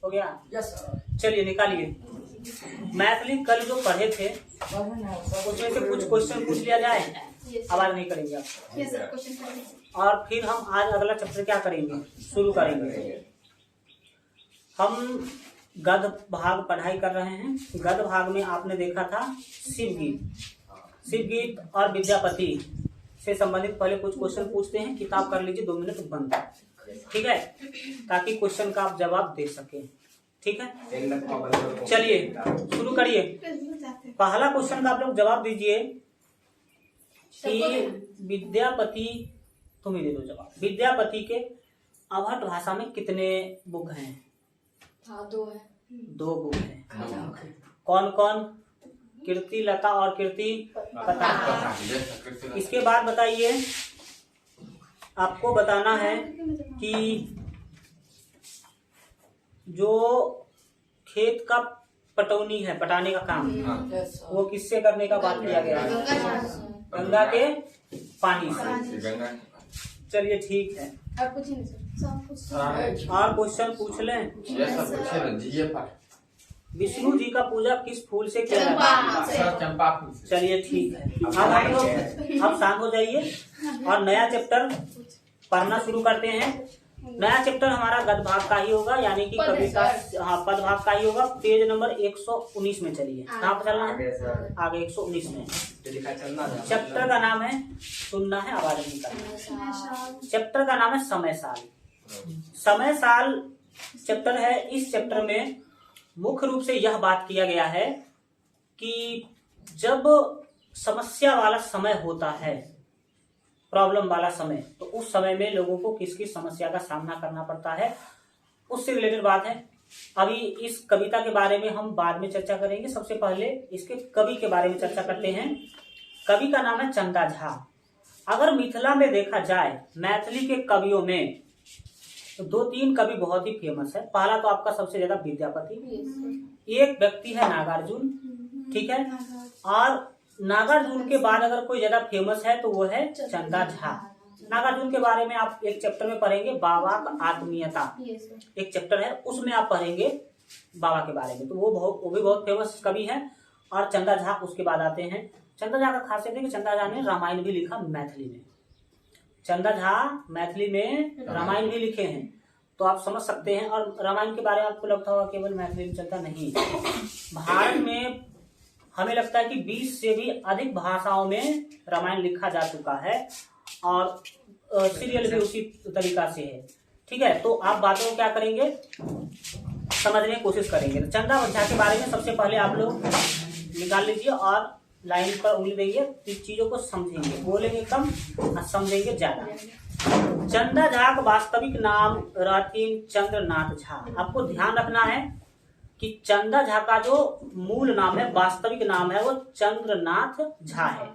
हो गया? Yes sir. चलिए निकालिए। मैथिली कल जो पढ़े थे उसमें से कुछ क्वेश्चन पूछ लिया जाए। आवाज नहीं करेंगे आप। और फिर हम आज अगला चैप्टर क्या करेंगे, शुरू करेंगे। हम गद्य भाग पढ़ाई कर रहे हैं। गद्य भाग में आपने देखा था शिव गीत और विद्यापति से संबंधित पहले कुछ क्वेश्चन पूछते हैं। किताब कर लीजिए, 2 मिनट बंद, ठीक है, ताकि क्वेश्चन का आप जवाब दे सके। ठीक है, चलिए शुरू करिए। पहला क्वेश्चन का आप लोग जवाब दीजिए कि विद्यापति, तुम ही दे दो जवाब। विद्यापति के अवहट भाषा में कितने बुक हैं? 2 है। 2 बुक हैं। कौन कौन? कीर्ति लता और कीर्ति पता। इसके बाद बताइए, आपको बताना है कि जो खेत का पटौनी है, पटाने का काम, वो किससे करने का बात किया गया है? गंगा के पानी से। चलिए ठीक है, और क्वेश्चन पूछ लें। विष्णु जी का पूजा किस फूल से किया जाता है? चंपा फूल। चलिए ठीक है, अब हम लोग अब शांत हो जाइए और नया चैप्टर पढ़ना शुरू करते हैं। नया चैप्टर हमारा गद्य भाग का ही होगा, यानी कि कविता, हाँ, पद भाग का ही होगा। पेज नंबर 119 में चलिए। कहाँ पर चलना है? आगे 119 में। चैप्टर का नाम है, सुनना है, आवाज नहीं करना। चैप्टर का नाम है समय साल। समय साल चैप्टर है। इस चैप्टर में मुख्य रूप से यह बात किया गया है कि जब समस्या वाला समय होता है, प्रॉब्लम वाला समय, तो उस समय में लोगों को किस किस समस्या का सामना करना पड़ता है, उससे रिलेटेड बात है। अभी इस कविता के बारे में हम बाद में चर्चा करेंगे। सबसे पहले इसके कवि के बारे में चर्चा करते हैं। कवि का नाम है चंदा झा। अगर मिथिला में देखा जाए, मैथिली के कवियों में तो 2-3 कवि बहुत ही फेमस है। पहला तो आपका सबसे ज्यादा विद्यापति, एक व्यक्ति है नागार्जुन, ठीक है, और नागार्जुन के बाद अगर कोई ज्यादा फेमस है तो वो है चंदा झा। नागार्जुन के बारे में आप एक चैप्टर में पढ़ेंगे, बाबा का आत्मीयता एक चैप्टर है, उसमें आप पढ़ेंगे बाबा के बारे में। तो वो भी बहुत फेमस कवि है। और चंदा झा उसके बाद आते हैं। चंदा झा का खासियत है कि चंदा झा ने रामायण भी लिखा मैथिली में। चंदा झा मैथिली में रामायण भी लिखे हैं, तो आप समझ सकते हैं। और रामायण के बारे में आपको लगता होगा केवल मैथिली में चलता नहीं, भारत में हमें लगता है कि 20 से भी अधिक भाषाओं में रामायण लिखा जा चुका है, और सीरियल भी उसी तरीका से है। ठीक है, तो आप बातों को क्या करेंगे, समझने की कोशिश करेंगे। तो चंदा झा के बारे में सबसे पहले आप लोग निकाल लीजिए और लाइन पर उंगली देंगे, चीजों को समझेंगे, बोलेंगे कम और समझेंगे ज्यादा। चंदा झा का वास्तविक नाम रतिन चंद्रनाथ झा। आपको ध्यान रखना है कि चंदा झा का जो मूल नाम है, वास्तविक नाम है, वो चंद्रनाथ झा है।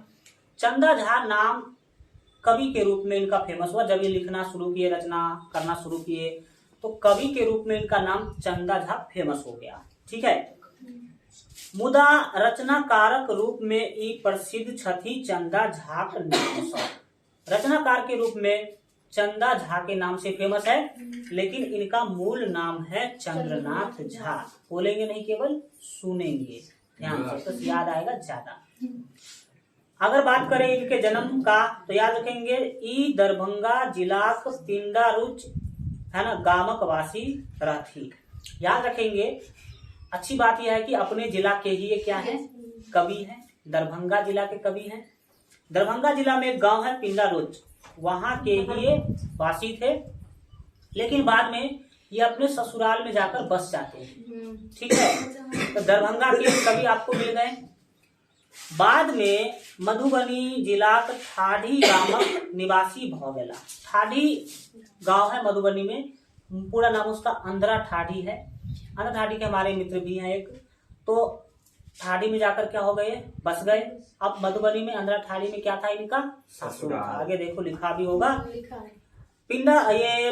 चंदा झा नाम कवि के रूप में इनका फेमस हुआ। जब ये लिखना शुरू किए, रचना करना शुरू किए, तो कवि के रूप में इनका नाम चंदा झा फेमस हो गया। ठीक है, मुदा रचनाकारक रूप में ई प्रसिद्ध छथि चंदा झा के नाम से। रचनाकार के रूप में चंदा झा के नाम से फेमस है, लेकिन इनका मूल नाम है चंद्रनाथ झा। बोलेंगे नहीं, केवल सुनेंगे ध्यान से, तो याद आएगा ज्यादा। अगर बात करें इनके जन्म का, तो याद रखेंगे ई दरभंगा जिला पिंडा रुच है ना, गामक वासी रहथी। याद रखेंगे। अच्छी बात यह है कि अपने जिला के ही ये क्या है, कवि हैं, दरभंगा जिला के कवि हैं। दरभंगा जिला में एक गांव है पिंडारुच, वहां के ही ये वासी थे, लेकिन बाद में ये अपने ससुराल में जाकर बस जाते हैं। ठीक है, तो दरभंगा के कवि आपको मिल गए। बाद में मधुबनी जिला के ठाढ़ी गांवक निवासी भ गेला। ठाढ़ी गांव है मधुबनी में, पूरा नाम उसका अंधरा ठाढ़ी है। अंधरा ठाढ़ी के हमारे मित्र भी हैं एक, तो ठाढ़ी में जाकर क्या हो गए, बस गए। अब मधुबनी में अंधरा ठाढ़ी में क्या था इनका, ससुर था। आगे देखो लिखा भी होगा, पिंडा ये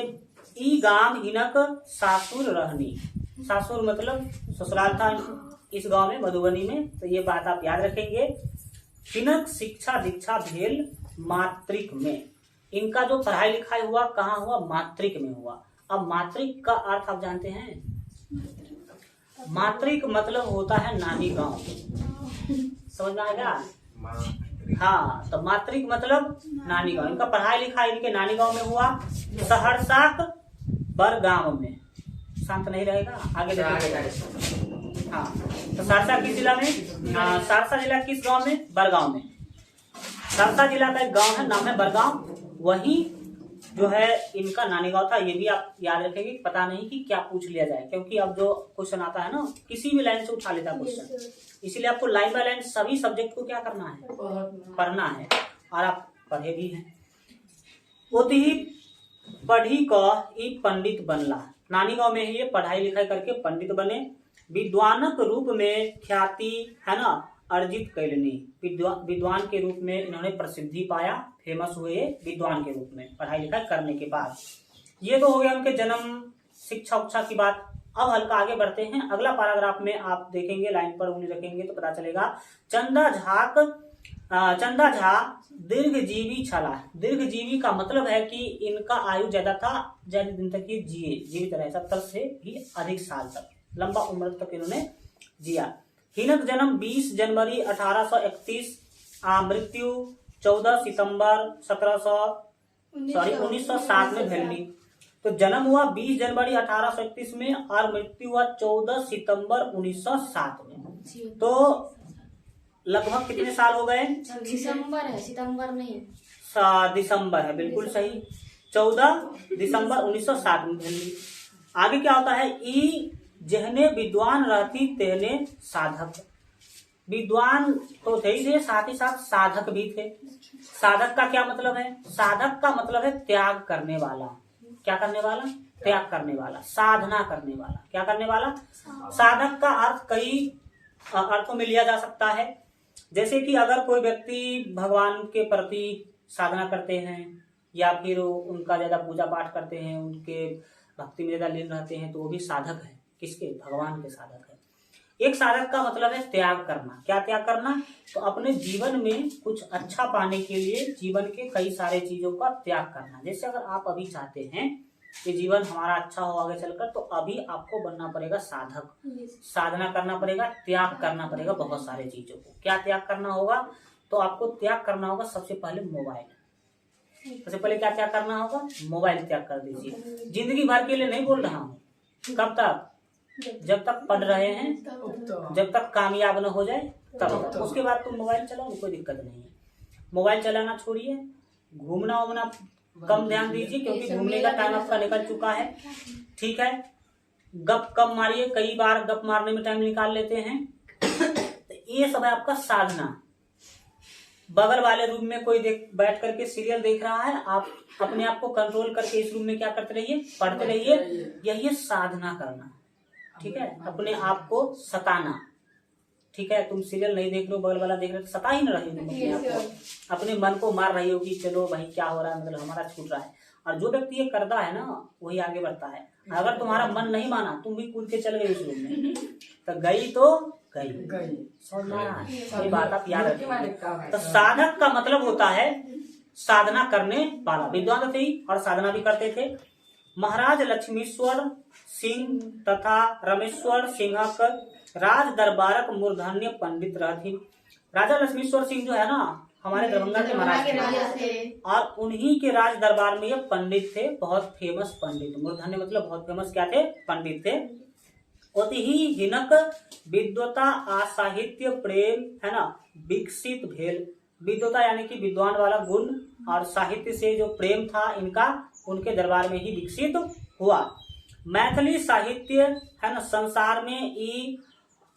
ई गांव हिनक सासुर रहनी। सासुर मतलब ससुराल था इस गांव में, मधुबनी में। तो ये बात आप याद रखेंगे। हिनक शिक्षा दीक्षा भेल मातृक में। इनका जो पढ़ाई लिखाई हुआ कहाँ हुआ, मातृक में हुआ। अब मातृक का अर्थ आप जानते हैं, मातृक मतलब होता है नानी गांव, समझ में आएगा। हाँ, तो मातृक मतलब नानी गांव। इनका पढ़ाई लिखाई इनके नानी गांव में हुआ, सहरसा बड़गांव में। शांत नहीं रहेगा, आगे देखिए। हाँ, तो सहरसा किस जिला में, सहरसा जिला किस गांव में, बड़गांव में। सहरसा जिला का एक गांव है, नाम है बड़गांव, वही जो है इनका नानी गांव था। ये भी आप याद रखेंगे, पता नहीं कि क्या पूछ लिया जाए, क्योंकि अब जो क्वेश्चन आता है ना किसी भी लाइन से उठा लेता है क्वेश्चन, इसीलिए आपको लाइन बाय लाइन सभी सब्जेक्ट को क्या करना है, पढ़ना है, और आप पढ़े भी हैं। ओती पढ़ी क ई पंडित बनला, नानी गांव में ही ये पढ़ाई लिखाई करके पंडित बने। विद्वानक रूप में ख्याति है ना अर्जित कैलनी, विद्वान के रूप में इन्होंने प्रसिद्धि पाया, फेमस हुए विद्वान के रूप में पढ़ाई लिखाई करने के बाद। ये तो हो गया उनके जन्म, शिक्षा उच्छा की बात। अब हल्का आगे बढ़ते हैं, अगला पैराग्राफ में आप देखेंगे, लाइन पर उंगली रखेंगे तो पता चलेगा। चंदा झा दीर्घजीवी छला। दीर्घजीवी का मतलब है कि इनका आयु ज्यादा था, ज्यादा दिन तक ये जीवित रहे, 70 से भी अधिक साल तक, लंबा उम्र तक इन्होंने जिया। हिनक जन्म 20 जनवरी 1831, मृत्यु 14 सितंबर 1907 में भेलनी। तो जन्म हुआ 20 जनवरी 1831 में और मृत्यु हुआ 14 सितंबर 1907 में। तो लगभग कितने साल हो गए? दिसंबर है, सितंबर नहीं। दिसंबर है, बिल्कुल सही। 14 दिसंबर 1907 में भेलनी। आगे क्या होता है? ई जहने विद्वान रहती तेहने साधक। विद्वान तो थे ही थे, साथ ही साथ साधक भी थे। साधक का क्या मतलब है? साधक का मतलब है त्याग करने वाला। क्या करने वाला? त्याग करने वाला, साधना करने वाला। क्या करने वाला? साधक का अर्थ कई अर्थों में लिया जा सकता है। जैसे कि अगर कोई व्यक्ति भगवान के प्रति साधना करते हैं या फिर उनका ज्यादा पूजा पाठ करते हैं, उनके भक्ति में ज्यादा लीन रहते हैं, तो वो भी साधक है। किसके? भगवान के साधक है। एक साधक का मतलब है त्याग करना। क्या त्याग करना? तो अपने जीवन में कुछ अच्छा पाने के लिए जीवन के कई सारे चीजों का त्याग करना। जैसे अगर आप अभी चाहते हैं कि जीवन हमारा अच्छा हो आगे चलकर, तो अभी आपको बनना पड़ेगा साधक, साधना करना पड़ेगा, त्याग करना पड़ेगा बहुत सारे चीजों को। क्या त्याग करना होगा? तो आपको त्याग करना होगा सबसे पहले मोबाइल। सबसे पहले क्या त्याग करना होगा? मोबाइल त्याग कर दीजिए। जिंदगी भर के लिए नहीं बोल रहा हूँ, कब तक? जब तक पढ़ रहे हैं, जब तक कामयाब न हो जाए तब तक। उसके बाद तुम मोबाइल चलाओ, कोई दिक्कत नहीं है। मोबाइल चलाना छोड़िए, घूमना वूमना कम ध्यान दीजिए, क्योंकि घूमने का टाइम आपका निकल चुका है। ठीक है, गप कम मारिए, कई बार गप मारने में टाइम निकाल लेते हैं। तो ये सब है आपका साधना। बगल वाले रूम में कोई बैठ करके सीरियल देख रहा है, आप अपने आप को कंट्रोल करके इस रूम में क्या करते रहिए? पढ़ते रहिए। यही है साधना करना। ठीक है, अपने आप को सताना। ठीक है, तुम सीरियल नहीं देख रहे हो, बगल वाला देख रहे हो, सता ही न रही हो अपने आप को। अपने मन को मार रही हो कि चलो भाई क्या हो रहा है, मतलब हमारा छूट रहा है। और जो व्यक्ति ये करता है ना, वही आगे बढ़ता है। अगर तुम्हारा मन नहीं माना, तुम भी कूद के चल गए उस रूम में, तो गई तो गई। समझ में आया? ये बात आप याद रखिए। तो साधक का मतलब होता है साधना करने वाला। विद्वान थे और साधना भी करते थे। महाराज लक्ष्मीश्वर सिंह तथा रमेश्वर सिंहक राज दरबारक मूर्धन्य पंडित रहती। राजा लक्ष्मीश्वर सिंह जो है ना, हमारे दरभंगा के महाराज थे, और उन्हीं के राज दरबार में ये पंडित थे, बहुत फेमस पंडित। मूर्धन्य मतलब बहुत फेमस क्या थे? पंडित थे। अति ही हिनक विद्वता आ साहित्य प्रेम है ना विकसित भेल। विद्वता यानी कि विद्वान वाला गुण, और साहित्य से जो प्रेम था इनका, उनके दरबार में ही विकसित हुआ। मैथिली साहित्य है ना संसार में ई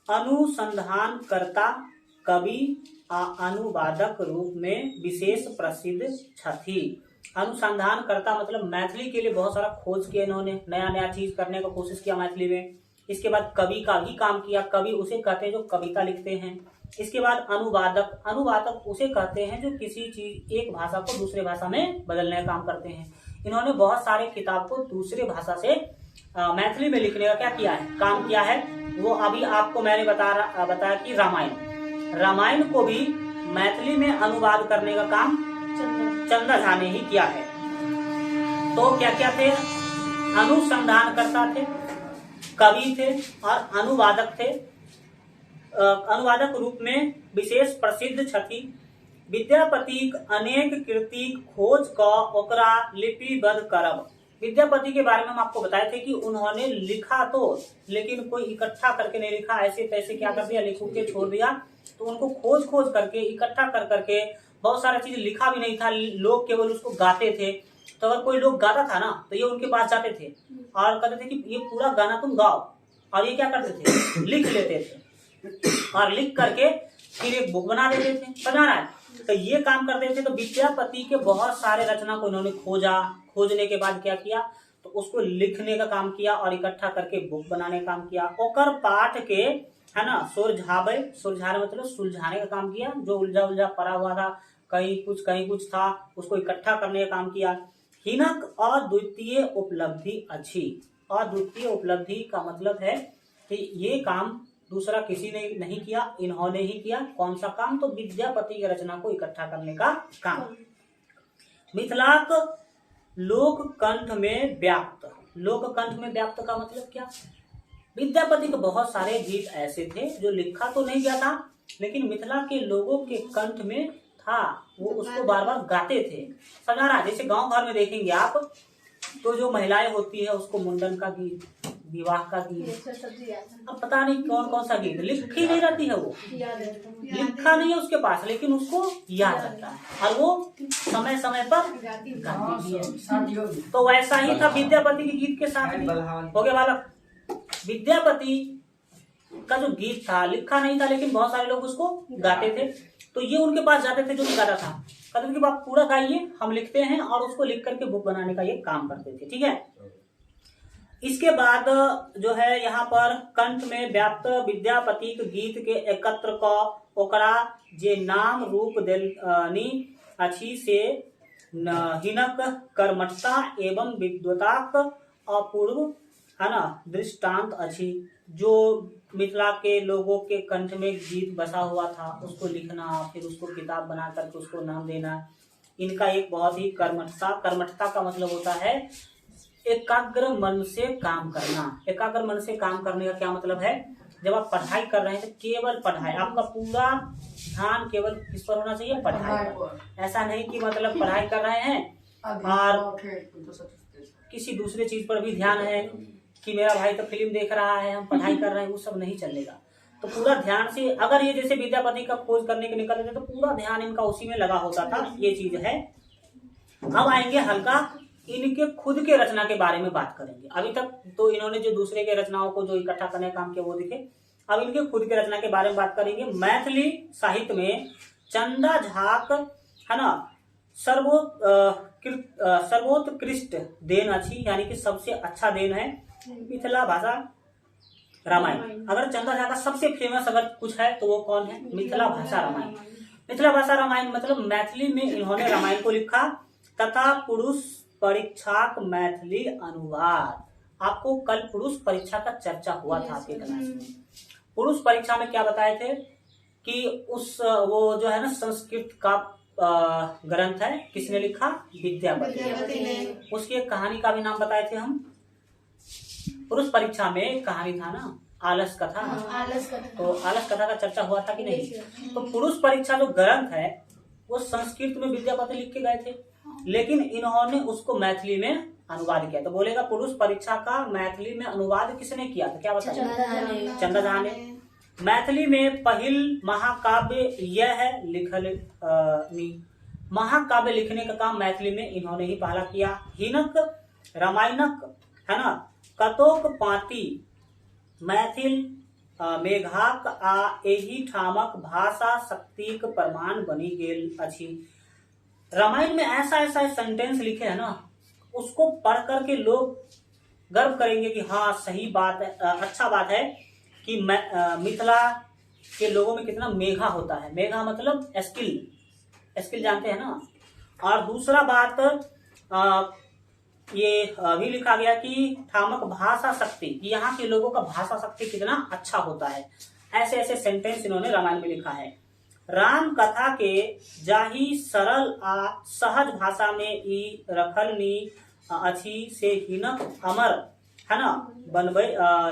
अनुसंधान करता कवि आ अनुवादक रूप में विशेष प्रसिद्ध छथी। अनुसंधान करता मतलब मैथिली के लिए बहुत सारा खोज किया इन्होंने, नया नया चीज करने का कोशिश किया मैथिली में। इसके बाद कवि का भी काम किया। कवि उसे कहते हैं जो कविता लिखते हैं। इसके बाद अनुवादक, अनुवादक उसे कहते हैं जो किसी चीज, एक भाषा को दूसरे भाषा में बदलने का काम करते हैं। इन्होंने बहुत सारे किताब को दूसरे भाषा से मैथिली में लिखने का क्या किया है? काम किया है। वो अभी आपको मैंने बताया कि रामायण को भी मैथिली में अनुवाद करने का काम चंदा झा ने ही किया है। तो क्या क्या थे? अनुसंधान करता थे, कवि थे और अनुवादक थे। अनुवादक रूप में विशेष प्रसिद्ध छथि। विद्यापति अनेक कृति खोज क ओकरा लिपिबद्ध करब। विद्यापति के बारे में हम आपको बताए थे कि उन्होंने लिखा तो, लेकिन कोई इकट्ठा करके नहीं लिखा, ऐसे तैसे क्या कर दिया, लिख के छोड़ दिया। तो उनको खोज करके इकट्ठा कर करके बहुत सारा चीज लिखा भी नहीं था, लोग केवल उसको गाते थे। तो अगर कोई लोग गाता था ना तो ये उनके पास जाते थे और कहते थे कि ये पूरा गाना तुम गाओ, और ये क्या करते थे, लिख लेते थे और लिख करके फिर एक बुक बना देते थे। बना रहा है तो ये काम करते थे। तो विद्यापति के बहुत सारे रचना को इन्होंने खोजा, खोजने के बाद क्या किया, तो उसको लिखने का काम किया और इकट्ठा करके बुक बनाने का काम किया। ओकर पाठ के है ना सुलझावे मतलब सुलझाने का काम किया। जो उलझा पड़ा हुआ था, कहीं कुछ था, उसको इकट्ठा करने का काम किया। हिनक अद्वितीय उपलब्धि अच्छी। अद्वितीय उपलब्धि का मतलब है कि ये काम दूसरा किसी ने नहीं किया, इन्होंने ही किया। कौन सा काम, तो विद्यापति की रचना को इकट्ठा करने का काम। मिथिलाक लोक कंठ में व्याप्त। लोक कंठ में व्याप्त का मतलब क्या, विद्यापति के बहुत सारे गीत ऐसे थे जो लिखा तो नहीं गया था, लेकिन मिथिला के लोगों के कंठ में था, वो उसको बार बार गाते थे। समझा रहा, जैसे गांव घर में देखेंगे आप तो जो महिलाएं होती है उसको मुंडन का गीत, विवाह का गीत, अब पता नहीं कौन कौन सा गीत लिखी नहीं रहती है, वो लिखा नहीं है उसके पास, लेकिन उसको याद रहता है और वो समय समय पर गाती भी है। तो वैसा ही था विद्यापति के गीत के साथ भी। हो गया बालक, विद्यापति का जो गीत था लिखा नहीं था, लेकिन बहुत सारे लोग उसको गाते थे। तो ये उनके पास जाते थे जो नहीं गाता था, कहते थे कि आप पूरा गाइए, हम लिखते हैं, और उसको लिख करके बुक बनाने का ये काम करते थे। ठीक है, इसके बाद जो है यहाँ पर कंठ में व्याप्त विद्यापति के गीत के एकत्र क ओकरा जे नाम रूप देलनी अछि से हिनक कर्मठता एवं विद्वताक अपूर्व है ना दृष्टांत अछि। जो मिथिला के लोगों के कंठ में गीत बसा हुआ था उसको लिखना, फिर उसको किताब बना करके उसको नाम देना, इनका एक बहुत ही कर्मठता का मतलब होता है एकाग्र मन से काम करना। एकाग्र मन से काम करने का क्या मतलब है, जब आप पढ़ाई कर रहे हैं तो केवल पढ़ाई, आपका पूरा ध्यान केवल किस पर होना चाहिए, पढ़ाई पर। ऐसा नहीं कि मतलब पढ़ाई कर रहे हैं और किसी दूसरे चीज पर भी ध्यान है कि मेरा भाई तो फिल्म देख रहा है, हम पढ़ाई कर रहे हैं, वो सब नहीं चलेगा। तो पूरा ध्यान से, अगर ये जैसे विद्यापति का खोज करने के निकल थे तो पूरा ध्यान इनका उसी में लगा होता था, ये चीज है। अब आएंगे हल्का इनके खुद के रचना के बारे में बात करेंगे। अभी तक तो इन्होंने जो दूसरे के रचनाओं को जो इकट्ठा करने का काम किया वो देखे, अब इनके खुद के रचना के बारे में बात करेंगे। मैथिली साहित्य में चंदा झाक है ना सर्वोत्कृष्ट देन अच्छी, यानी कि सबसे अच्छा देन है मिथिला भाषा रामायण। अगर चंदा झा का सबसे फेमस अगर कुछ है तो वो कौन है, मिथिला भाषा रामायण। मिथिला भाषा रामायण मतलब मैथिली में इन्होंने रामायण को लिखा तथा पुरुष परीक्षा मैथिली अनुवाद। आपको कल पुरुष परीक्षा का चर्चा हुआ था आपके क्लास में। पुरुष परीक्षा में क्या बताए थे कि वो जो है ना संस्कृत का ग्रंथ है, किसने लिखा, विद्यापति ने। उसकी एक कहानी का भी नाम बताए थे हम। पुरुष परीक्षा में एक कहानी था ना, आलस कथा। तो आलस कथा का चर्चा हुआ था कि नहीं। तो पुरुष परीक्षा जो ग्रंथ है वो संस्कृत में विद्यापति लिख के गए थे, लेकिन इन्होंने उसको मैथिली में अनुवाद किया। तो बोलेगा पुरुष परीक्षा का मैथिली में अनुवाद किसने किया था, क्या बताइए, चंदा झा ने। मैथिली में पहिल महाकाव्य यह है लिखल महाकाव्य लिखने का काम मैथिली में इन्होंने ही पहला किया। हिनक रामायणक है ना कतोक पाती मैथिल मेघाक आ एही ठामक भाषा शक्तिक प्रमाण बनी गेल अछि। रामायण में ऐसा सेंटेंस लिखे है ना, उसको पढ़ करके लोग गर्व करेंगे कि हाँ सही बात है, अच्छा बात है कि मिथिला के लोगों में कितना मेघा होता है। मेघा मतलब स्किल जानते हैं ना। और दूसरा बात ये भी लिखा गया कि ठामक भाषा शक्ति, यहाँ के लोगों का भाषा शक्ति कितना अच्छा होता है। ऐसे सेंटेंस इन्होंने रामायण में लिखा है। राम कथा के जाही सरल आ सहज भाषा में ई रखलनी अछि से हिनक अमर है ना, बनबै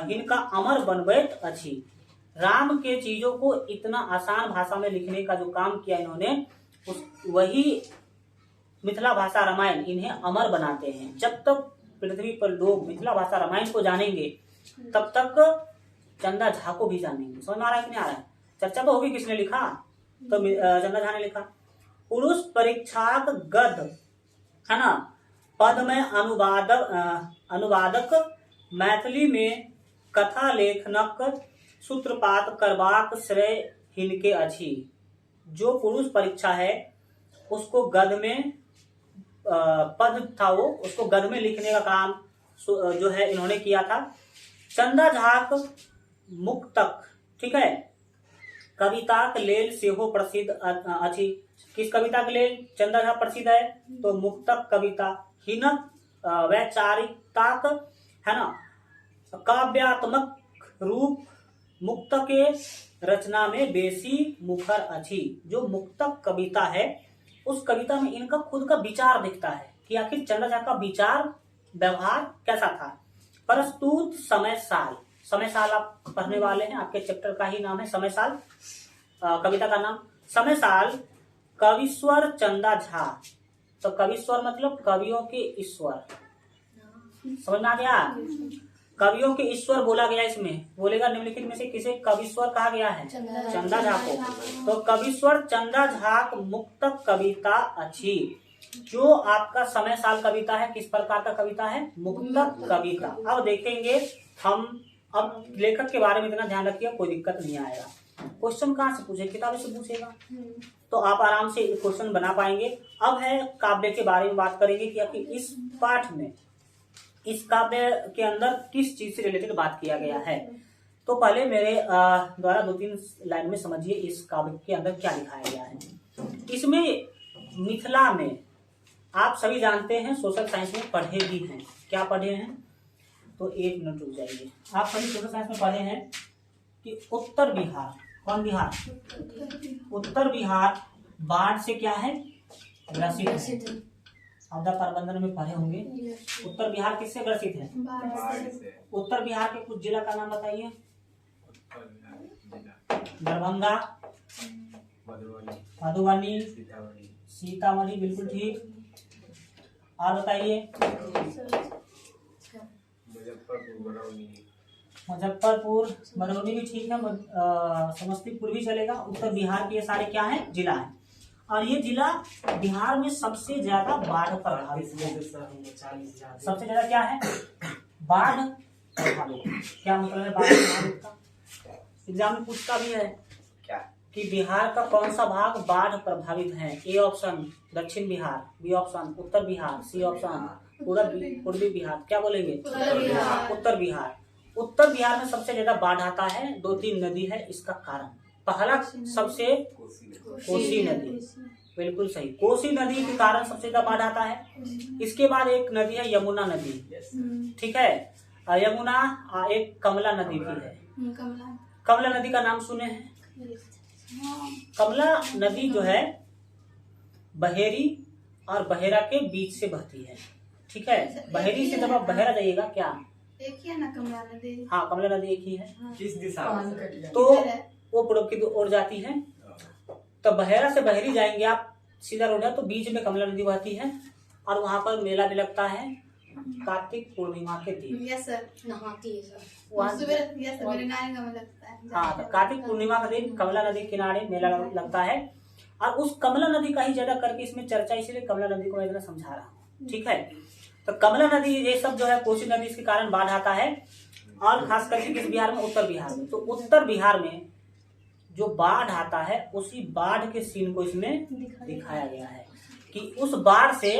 हिनका अमर बनबैत अछि। राम के चीजों को इतना आसान भाषा में लिखने का जो काम किया इन्होंने, वही मिथिला भाषा रामायण इन्हें अमर बनाते हैं। जब तक पृथ्वी पर लोग मिथिला भाषा रामायण को जानेंगे तब तक चंदा झा को भी जानेंगे। समझ में आ रहा है कि नहीं आ रहा है? चर्चा तो होगी किसने लिखा, तो चंदा झा ने लिखा। पुरुष परीक्षाक गद, है ना, पद में अनुवादक मैथिली में कथा लेखनक सूत्रपात करबाक श्रेय हिनके अछि। जो पुरुष परीक्षा है उसको गद में पद था वो, उसको गद में लिखने का काम जो है इन्होंने किया था। चंदा झाक मुक्तक, ठीक है, कविताक लेल सेहो प्रसिद्ध अछि। किस कविता के लिए चंदा झा प्रसिद्ध है? तो मुक्तक कविता। हिनक वैचारिकताक, है ना, काव्यात्मक रूप मुक्तक के रचना में बेसी मुखर अछि। जो मुक्तक कविता है उस कविता में इनका खुद का विचार दिखता है कि आखिर चंदा झा का विचार व्यवहार कैसा था। प्रस्तुत समय साल, समय साल आप पढ़ने वाले हैं, आपके चैप्टर का ही नाम है समय साल, कविता का नाम समय साल। कविश्वर चंदा झा, तो कविश्वर मतलब कवियों के ईश्वर, समझ में आ गया? कवियों के ईश्वर बोला गया, इसमें बोलेगा निम्नलिखित में से किसे कविश्वर कहा गया है? चंदा झा को। तो कविश्वर चंदा झा मुक्तक कविता अच्छी। जो आपका समय साल कविता है किस प्रकार का कविता है? मुक्तक कविता। अब देखेंगे हम, अब लेखक के बारे में इतना ध्यान रखिए, कोई दिक्कत नहीं आएगा। क्वेश्चन कहाँ से पूछे? किताबें से पूछेगा, तो आप आराम से क्वेश्चन बना पाएंगे। अब है काव्य के बारे में बात करेंगे कि आखिर इस पाठ में, इस काव्य के अंदर किस चीज से रिलेटेड बात किया गया है। तो पहले मेरे द्वारा 2-3 लाइन में समझिए इस काव्य के अंदर क्या लिखाया गया है। इसमें मिथिला में आप सभी जानते हैं, सोशल साइंस में पढ़े भी हैं। क्या पढ़े हैं? तो 1 मिनट रुक जाइए। आप सभी सोशल साइंस में पढ़े हैं कि उत्तर बिहार, कौन बिहार? उत्तर बिहार बाढ़ से क्या है? ग्रसित है। आपदा प्रबंधन में पढ़े होंगे। उत्तर बिहार किससे ग्रसित है? उत्तर बिहार के कुछ जिला का नाम बताइए। दरभंगा, मधुबनी, सीतामढ़ी, बिल्कुल ठीक। और बताइए। मुजफ्फरपुर, बरौनी भी ठीक है, समस्तीपुर भी चलेगा। उत्तर बिहार के ये सारे क्या है? जिला है। और ये जिला बिहार में सबसे ज्यादा बाढ़ प्रभावित है। सबसे ज्यादा क्या है? बाढ़ प्रभावित। क्या मतलब है बाढ़ प्रभावित का? एग्जाम में पूछता भी है क्या कि बिहार का कौन सा भाग बाढ़ प्रभावित है? ए ऑप्शन दक्षिण बिहार, बी ऑप्शन उत्तर बिहार, सी ऑप्शन पूर्वी बिहार। क्या बोलेंगे? उत्तर बिहार। उत्तर बिहार में सबसे ज्यादा बाढ़ आता है। 2-3 नदी है इसका कारण। पहला सबसे कोसी नदी, बिल्कुल सही, कोसी नदी के कारण सबसे ज्यादा बाढ़ आता है। इसके बाद एक नदी है यमुना नदी, ठीक है, यमुना। एक कमला नदी भी है। कमला नदी का नाम सुने हैं? कमला नदी जो है बहेरी और बहेरा के बीच से बहती है, ठीक है। बहेरी से जब आप बहेरा जाइएगा, क्या एक ही है ना कमला नदी? हाँ, कमला नदी एक ही है। किस दिशा में? तो वो पूर्व की ओर जाती है। तो बहेरा से बहेरी जाएंगे आप, सीधा रोड है, तो बीच में कमला नदी बहती है और वहाँ पर मेला भी लगता है कार्तिक पूर्णिमा के दिन। यस सर, नहाती है सर। मेरे नानी का लगता है। हाँ, तो कार्तिक पूर्णिमा का दिन कमला नदी किनारे मेला लगता है। और उस कमला नदी का ही ज्यादा करके इसमें चर्चा, इसीलिए कमला नदी को मैं इतना समझा रहा हूँ, ठीक है। तो कमला नदी ये सब जो है, कोसी नदी, इसके कारण बाढ़ आता है। और खास करके किस बिहार में? उत्तर बिहार में। तो उत्तर बिहार में जो बाढ़ आता है, उसी बाढ़ के सीन को इसमें दिखाया गया है कि उस बाढ़ से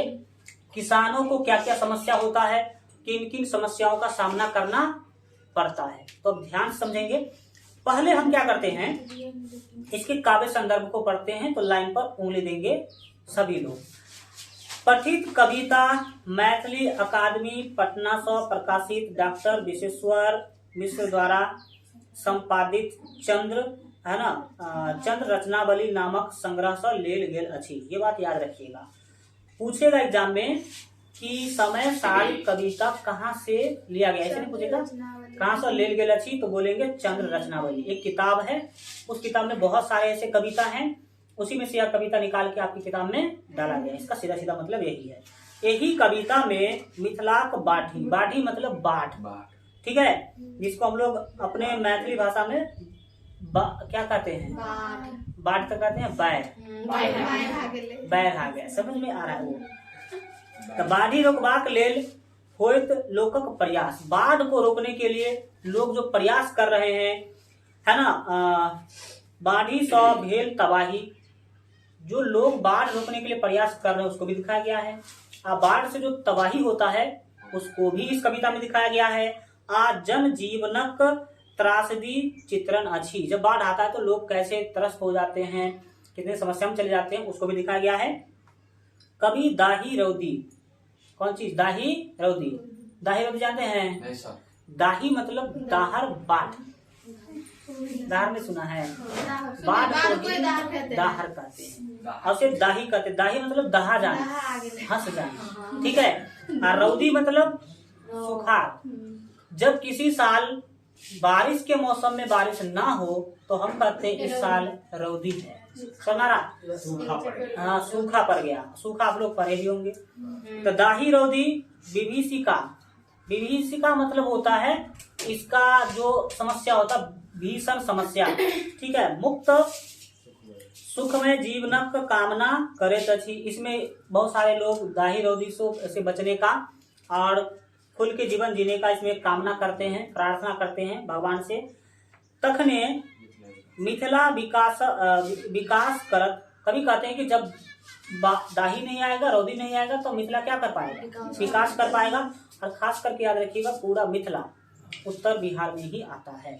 किसानों को क्या क्या समस्या होता है, किन किन समस्याओं का सामना करना पड़ता है। तो अब ध्यान से समझेंगे। पहले हम क्या करते हैं, इसके काव्य संदर्भ को पढ़ते हैं। तो लाइन पर उंगली देंगे सभी लोग। पठित कविता मैथिली अकादमी पटना से प्रकाशित डॉक्टर विश्वेश्वर मिश्र द्वारा संपादित चंद्र, है ना, चंद्र रचनावली नामक संग्रह से लेल गेल अछि। ये बात याद रखिएगा, पूछेगा एग्जाम में। कि समय साल कविता कहाँ से लिया गया, ऐसे नहीं पूछेगा कहाँ से लेल गेल अछि, तो बोलेंगे चंद्र रचनावली। एक किताब है, उस किताब में बहुत सारे ऐसे कविता हैं, उसी में से यह कविता निकाल के आपकी किताब में डाला गया। इसका सीधा सीधा मतलब यही है। यही कविता में मिथिलाक बाढ़ी, बाढ़ी मतलब बाढ़, ठीक है, जिसको हम लोग अपने मैथिली भाषा में क्या कहते हैं, बाढ़ तो कहते हैं बैर आ गया, समझ में आ रहा है वो। तो बाढ़ी रोकबाक लेल होइत लोकक प्रयास, बाढ़ को रोकने के लिए लोग जो प्रयास कर रहे हैं, है ना, बाढ़ी सौ भेल तबाही, जो लोग बाढ़ रोकने के लिए प्रयास कर रहे हैं उसको भी दिखाया गया है। बाढ़ से जो तबाही होता है उसको भी इस कविता में दिखाया गया है। जन जीवनक त्रासदी चित्रण अच्छी, जब बाढ़ आता है तो लोग कैसे त्रस्त हो जाते हैं, कितने समस्या में चले जाते हैं, उसको भी दिखाया गया है। कभी दाही रौदी, कौन चीज, दाही रौदी, दाही रौदी जानते हैं, दाही मतलब दाहर बाढ़, दाहर में सुना है, बाढ़ को दाहर कहते हैं और सिर्फ दाही कहते हैं। दाही मतलब दहा जाना, हंस जाना, ठीक है। और रौदी मतलब सुखाड़। जब किसी साल बारिश के मौसम में बारिश ना हो तो हम कहते हैं इस साल रौदी है, हमारा हाँ सूखा पड़ गया, सूखा आप लोग पढ़े भी होंगे। तो दाही रौदी विभीषिका, विभीषिका मतलब होता है इसका जो समस्या होता, भीषण समस्या, ठीक है। मुक्त सुख में जीवनक कामना करे तछि, इसमें बहुत सारे लोग दाही रौदी से बचने का और खुल के जीवन जीने का इसमें कामना करते हैं, प्रार्थना करते हैं भगवान से। तखने मिथिला विकास करत, कभी कहते हैं कि जब दाही नहीं आएगा, रौदी नहीं आएगा तो मिथिला क्या कर पाएगा, विकास कर पाएगा। और खास करके याद रखिएगा पूरा मिथिला उत्तर बिहार में ही आता है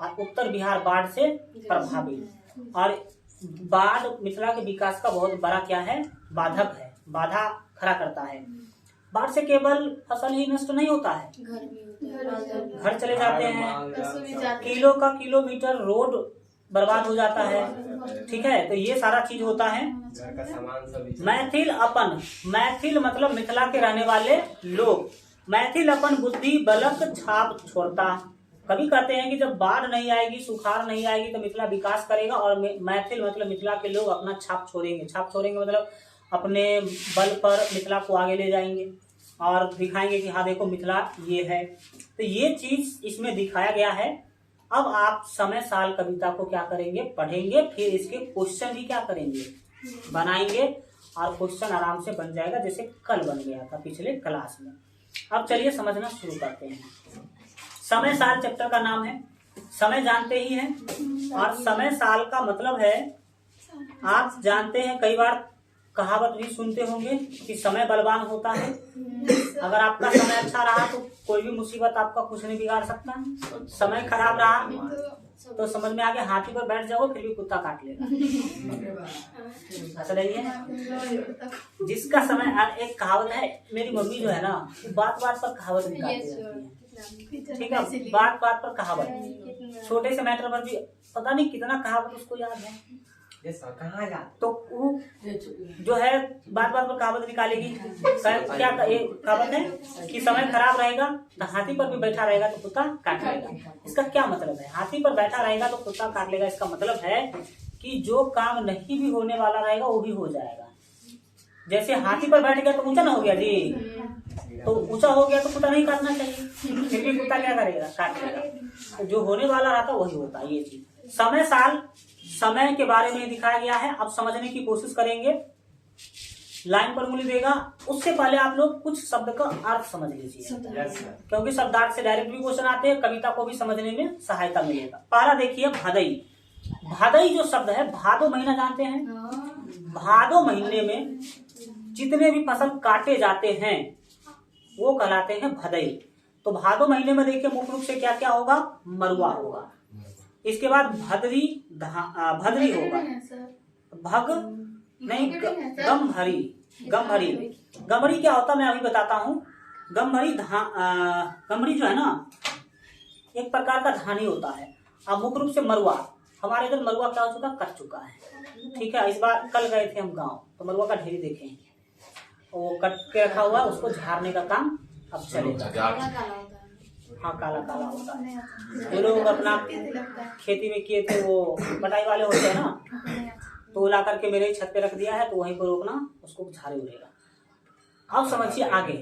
और उत्तर बिहार बाढ़ से प्रभावित, और बाढ़ मिथिला के विकास का बहुत बड़ा क्या है, बाधक है, बाधा खड़ा करता है। बाढ़ से केवल फसल ही नष्ट नहीं होता है, घर चले जाते हैं, किलोमीटर रोड बर्बाद हो जाता है, ठीक है। तो ये सारा चीज होता है। मैथिल अपन, मैथिल मतलब मिथिला के रहने वाले लोग, मैथिल अपन बुद्धि बलक छाप छोड़ता। कभी कहते हैं कि जब बाढ़ नहीं आएगी, सुखाड़ नहीं आएगी तो मिथिला विकास करेगा, और मैथिल मतलब मिथिला के लोग अपना छाप छोड़ेंगे। छाप छोड़ेंगे मतलब अपने बल पर मिथिला को आगे ले जाएंगे और दिखाएंगे कि हाँ देखो मिथिला ये है। तो ये चीज इसमें दिखाया गया है। अब आप समय साल कविता को क्या करेंगे, पढ़ेंगे, फिर इसके क्वेश्चन भी क्या करेंगे, बनाएंगे, और क्वेश्चन आराम से बन जाएगा जैसे कल बन गया था पिछले क्लास में। अब चलिए समझना शुरू करते हैं। समय साल चैप्टर का नाम है, समय जानते ही हैं, और समय साल का मतलब है, आप जानते हैं कई बार कहावत भी सुनते होंगे कि समय बलवान होता है। अगर आपका समय अच्छा रहा तो कोई भी मुसीबत आपका कुछ नहीं बिगाड़ सकता, समय खराब रहा तो समझ में आ गया, हाथी पर बैठ जाओ फिर भी कुत्ता काट लेगा, ऐसा नहीं है। जिसका समय, एक कहावत है, मेरी मम्मी जो है ना बात बात पर कहावत निकालती रहती है, ठीक है, बात बात पर कहावत, छोटे से मैटर पर भी पता नहीं कितना कहावत उसको याद है। तो वो जो है बात बात पर कहावत निकालेगी। क्या कहावत है कि समय खराब रहेगा तो हाथी पर भी बैठा रहेगा तो कुत्ता काट लेगा। इसका क्या मतलब है, हाथी पर बैठा रहेगा तो कुत्ता काट लेगा, इसका मतलब है कि जो काम नहीं भी होने वाला रहेगा वो भी हो जाएगा। जैसे हाथी पर बैठ गया तो ऊंचा ना हो गया जी, तो ऊंचा हो गया तो कुत्ता नहीं काटना चाहिए, फिर भी कुत्ता क्या करेगा, काट लेगा। तो जो होने वाला रहता वही होता है। ये चीज समय साल, समय के बारे में दिखाया गया है। अब समझने की कोशिश करेंगे, लाइन पर उंगली देगा, उससे पहले आप लोग कुछ शब्द का अर्थ समझ लीजिए, क्योंकि शब्दार्थ से डायरेक्ट भी क्वेश्चन आते हैं, कविता को भी समझने में सहायता मिलेगा। पहला देखिए भादई, भादई जो शब्द है, भादो महीना जानते हैं, भादो महीने में जितने भी फसल काटे जाते हैं वो कहलाते हैं भदई। तो भादो महीने में देखिए मुख्य रूप से क्या क्या होगा, मरुआ होगा, इसके बाद भदरी, भदरी होगा, भग नहीं, गमभरी, गमभरी, गमभरी क्या होता मैं अभी बताता हूँ। गमभरी गमभरी जो है ना एक प्रकार का धानी होता है। अब मुख्य रूप से मरुआ, हमारे इधर मरुआ क्या हो चुका, कट चुका है, ठीक है। इस बार कल गए थे हम गांव तो मरुआ का ढेरी देखे हैं, वो कट के रखा हुआ है, उसको झाड़ने का काम अब चलेगा। काला काला होता है। हाँ, काला काला होता है। नहीं आता। जो लोग अपना कैसे लगता है? खेती में किए थे, वो कटाई वाले होते हैं ना, नहीं आता। तो वो ला करके मेरे ही छत पे रख दिया है, तो वहीं पर रोकना, उसको झाड़े उड़ेगा। अब समझिए आगे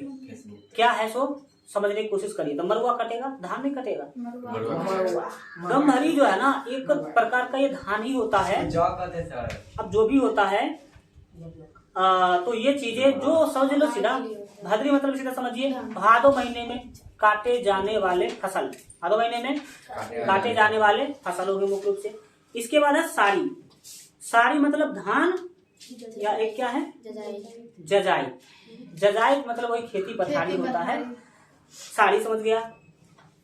क्या है, सो समझने की कोशिश करिए। तो मरुआ कटेगा, धान नहीं कटेगा। मरुआ। गमहरी जो है ना, एक प्रकार का ये धान ही होता है। अब जो भी होता है तो ये चीजें जो समझ लो सीधा, भाद्री मतलब सीधा समझिए, भादो महीने में काटे जाने वाले फसल, भादो महीने में काटे जाने वाले फसल होंगे मुख्य रूप से। इसके बाद है साड़ी। साड़ी मतलब धान, या एक क्या है, जजाई। जजाई। जजाई मतलब वही खेती पथारी होता है। साड़ी समझ गया।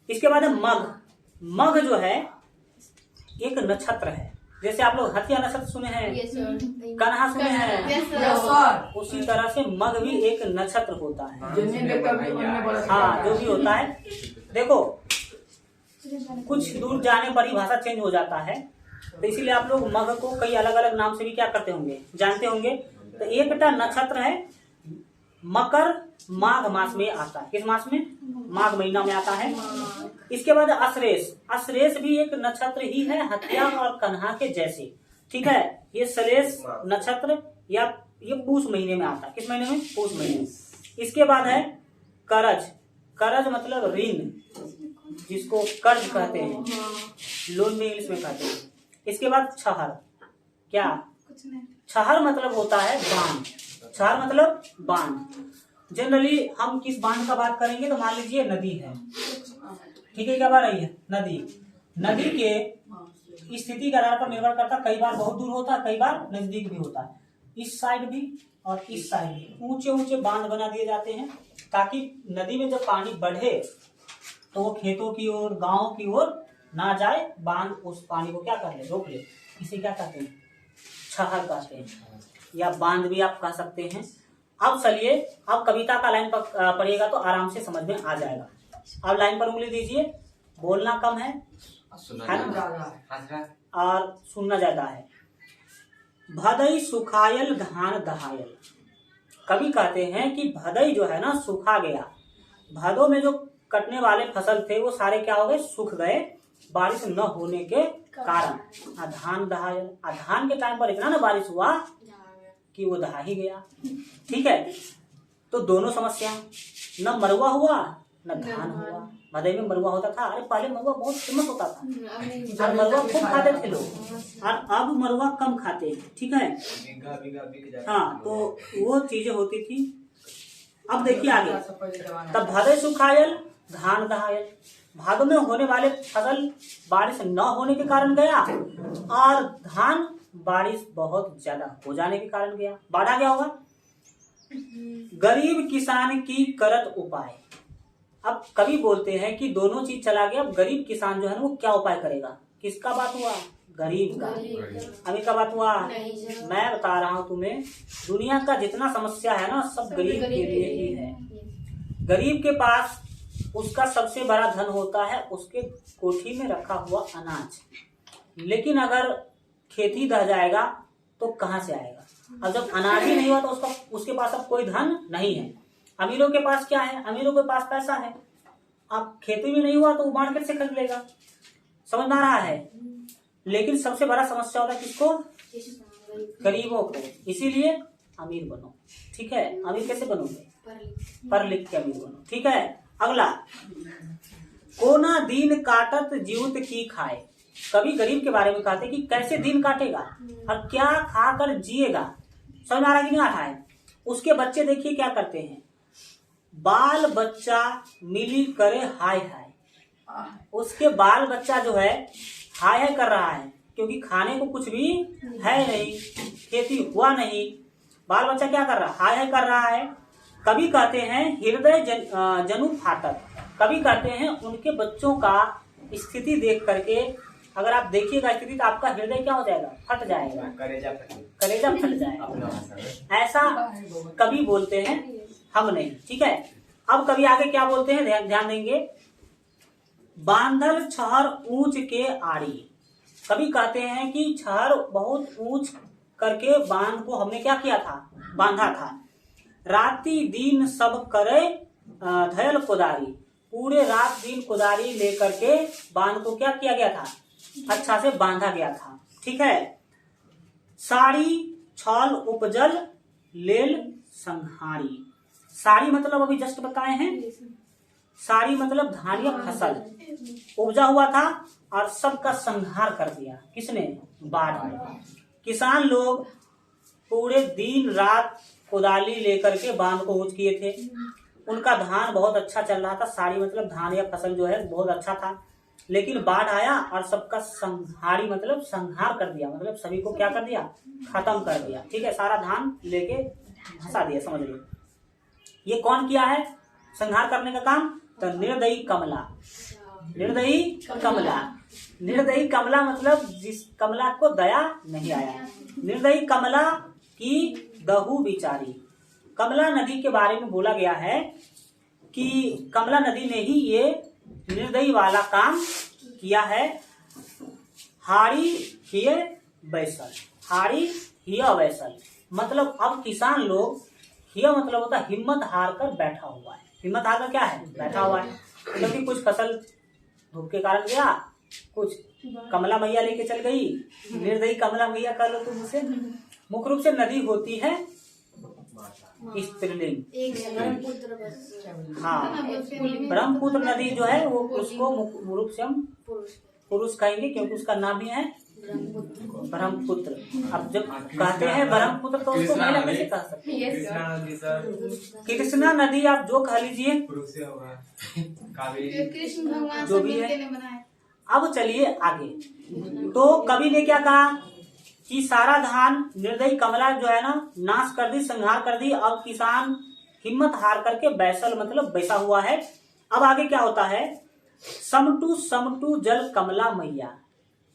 इसके बाद है मघ। मघ जो है एक नक्षत्र है। जैसे आप लोग हथिया नक्षत्र सुने हैं, कन्हा सुने हैं, उसी तरह से मघ भी एक नक्षत्र होता है। हाँ, जो भी होता है। देखो, कुछ दूर जाने पर ही भाषा चेंज हो जाता है, तो इसीलिए आप लोग मघ को कई अलग अलग नाम से भी क्या करते होंगे, जानते होंगे। तो एकटा नक्षत्र है, मकर माघ मास में आता है। किस मास में? माघ महीना में आता है। इसके बाद अश्लेष। अश्लेष भी एक नक्षत्र ही है, हत्या और कन्हा के जैसे। ठीक है, ये श्लेष नक्षत्र या ये पूष महीने में आता है। किस महीने में? पूष महीने में। इसके बाद है करज। करज मतलब ऋण, जिसको कर्ज कहते हैं, लोन में इंग्लिश में कहते हैं। इसके बाद छहर। क्या? कुछ नहीं। छहर मतलब होता है बांध। छहर मतलब बांध। जनरली हम किस बांध का बात करेंगे, तो मान लीजिए नदी है, ठीक है, क्या बात रही है, नदी। नदी के स्थिति के आधार पर निर्भर करता, कई बार बहुत दूर होता है, कई बार नजदीक भी होता है। इस साइड भी और इस साइड भी ऊंचे ऊंचे बांध बना दिए जाते हैं, ताकि नदी में जब पानी बढ़े तो वो खेतों की ओर, गाँव की ओर ना जाए, बांध उस पानी को क्या कर ले, रोक ले। इसे क्या कहते हैं? छहर कहते हैं, या बांध भी आप कह सकते हैं। अब चलिए, अब कविता का लाइन पढ़िएगा तो आराम से समझ में आ जाएगा। अब लाइन पर उंगली दीजिए। बोलना कम है ना, और सुनना ज्यादा है। भदई सुखायल धान दहायल। कवि कहते हैं कि भदई जो है ना, सूखा गया। भादों में जो कटने वाले फसल थे वो सारे क्या हो गए, सूख गए, बारिश न होने के कारण। धान दहायल, धान के टाइम पर इतना ना बारिश हुआ कि वो दहा ही गया। ठीक है, तो दोनों समस्या, न मरुआ हुआ न धान हुआ। भदई में मरुआ होता था, अरे पहले मरुआ बहुत फेमस होता था, और मरुआ खूब खाते थे लोग, और अब मरुआ कम खाते हैं। ठीक है, हाँ, तो वो चीजें होती थी। अब देखिए आगे, तब भदई सुखायल धान दहायल। भादों में होने वाले फसल बारिश न होने के कारण गया, और धान बारिश बहुत ज्यादा हो जाने के कारण गया, बाढ़ आ गया होगा। गरीब किसान की करत उपाय। अब कवि बोलते हैं कि दोनों चीज चला गया, अब गरीब किसान जो है ना वो क्या उपाय करेगा। किसका बात हुआ? गरीब का। अभी का बात हुआ? मैं बता रहा हूँ तुम्हें, दुनिया का जितना समस्या है ना, सब गरीब के लिए ही है। गरीब के पास उसका सबसे बड़ा धन होता है उसके कोठी में रखा हुआ अनाज, लेकिन अगर खेती दह जाएगा तो कहाँ से आएगा? अब जब अनाज ही नहीं हुआ तो उसके पास अब कोई धन नहीं है। अमीरों के पास क्या है? अमीरों के पास पैसा है। अब खेती भी नहीं हुआ तो वो मार्केट से खरीद लेगा। समझ में आ रहा है? लेकिन सबसे बड़ा समस्या होता है किसको? गरीबों को। इसीलिए अमीर बनो। ठीक है, अमीर कैसे बनोगे? पढ़ लिख के अमीर बनो। ठीक है, अगला, कोना दिन काटत जीवत की खाए। कभी गरीब के बारे में कहते कि कैसे दिन काटेगा और क्या खाकर जिएगा। समझ आ रहा कि नहीं आ रहा है? उसके बच्चे देखिए क्या करते हैं, बाल बच्चा मिली करे हाय हाय। उसके बाल बच्चा जो है हाय हाय कर रहा है, क्योंकि खाने को कुछ भी है नहीं, खेती हुआ नहीं। बाल बच्चा क्या कर रहा है? हाय हाय कर रहा है। कभी कहते हैं हृदय जनु फाटक। कभी कहते हैं उनके बच्चों का स्थिति देख करके, अगर आप देखिएगा स्थिति, तो आपका हृदय क्या हो जाएगा? फट जाएगा, कलेजा फट जाएगा। ऐसा कभी बोलते हैं, हम नहीं। ठीक है, अब कभी आगे क्या बोलते हैं, ध्यान देंगे। बांधल छहर ऊंच के आड़ी। कभी कहते हैं कि छहर बहुत ऊंच करके बांध को हमने क्या किया था? बांधा था। राति दिन सब करे धयल कोदारी, पूरे रात दिन कोदारी लेकर के बांध को क्या किया गया था, अच्छा से बांधा गया था। ठीक है। साड़ी छल उपजल लेल संहारी, साड़ी मतलब अभी जस्ट बताए हैं, साड़ी मतलब धान या फसल उपजा हुआ था और सबका संहार कर दिया। किसने? बाढ़ में। किसान लोग पूरे दिन रात कोदाली लेकर के बांध को ऊंच किए थे, उनका धान बहुत अच्छा चल रहा था, साड़ी मतलब धान या फसल जो है बहुत अच्छा था, लेकिन बाढ़ आया और सबका संहारी मतलब संहार कर दिया, मतलब सभी को क्या कर दिया, खत्म कर दिया। ठीक है, सारा धान लेके भसा दिया, समझ लो। ये कौन किया है संहार करने का काम? तो निर्दयी कमला, निर्दयी कमला, निर्दयी कमला मतलब जिस कमला को दया नहीं आया। निर्दयी कमला की दहु बिचारी, कमला नदी के बारे में बोला गया है कि कमला नदी ने ही ये निर्दयी वाला काम किया है। हारी हिय बैसल, हारी हिय बैसल मतलब अब किसान लोग, हिय मतलब होता है हिम्मत हार कर बैठा हुआ है। हिम्मत हार कर क्या है? बैठा हुआ है, क्योंकि कुछ फसल धूप के कारण गया, कुछ कमला मैया लेके चल गई। निर्दयी कमला मैया कर लो तुम उसे। मुख्य रूप से नदी होती है स्त्रीलिंग, हाँ, ब्रह्मपुत्र नदी जो है वो उसको मुख्य रूप से हम पुरुष कहेंगे, क्योंकि उसका नाम ही है ब्रह्मपुत्र। अब जब कहते हैं ब्रह्मपुत्र तो उसको महिला कैसे कह सकते हैं? कृष्णा नदी आप जो कह लीजिए, कृष्ण भगवान जो भी है। अब चलिए आगे। तो कवि ने क्या कहा कि सारा धान निर्दयी कमला जो है ना नाश कर दी, संहार कर दी। अब किसान हिम्मत हार करके बैसल मतलब बैसा हुआ है। अब आगे क्या होता है? समटू समटू जल कमला मैया,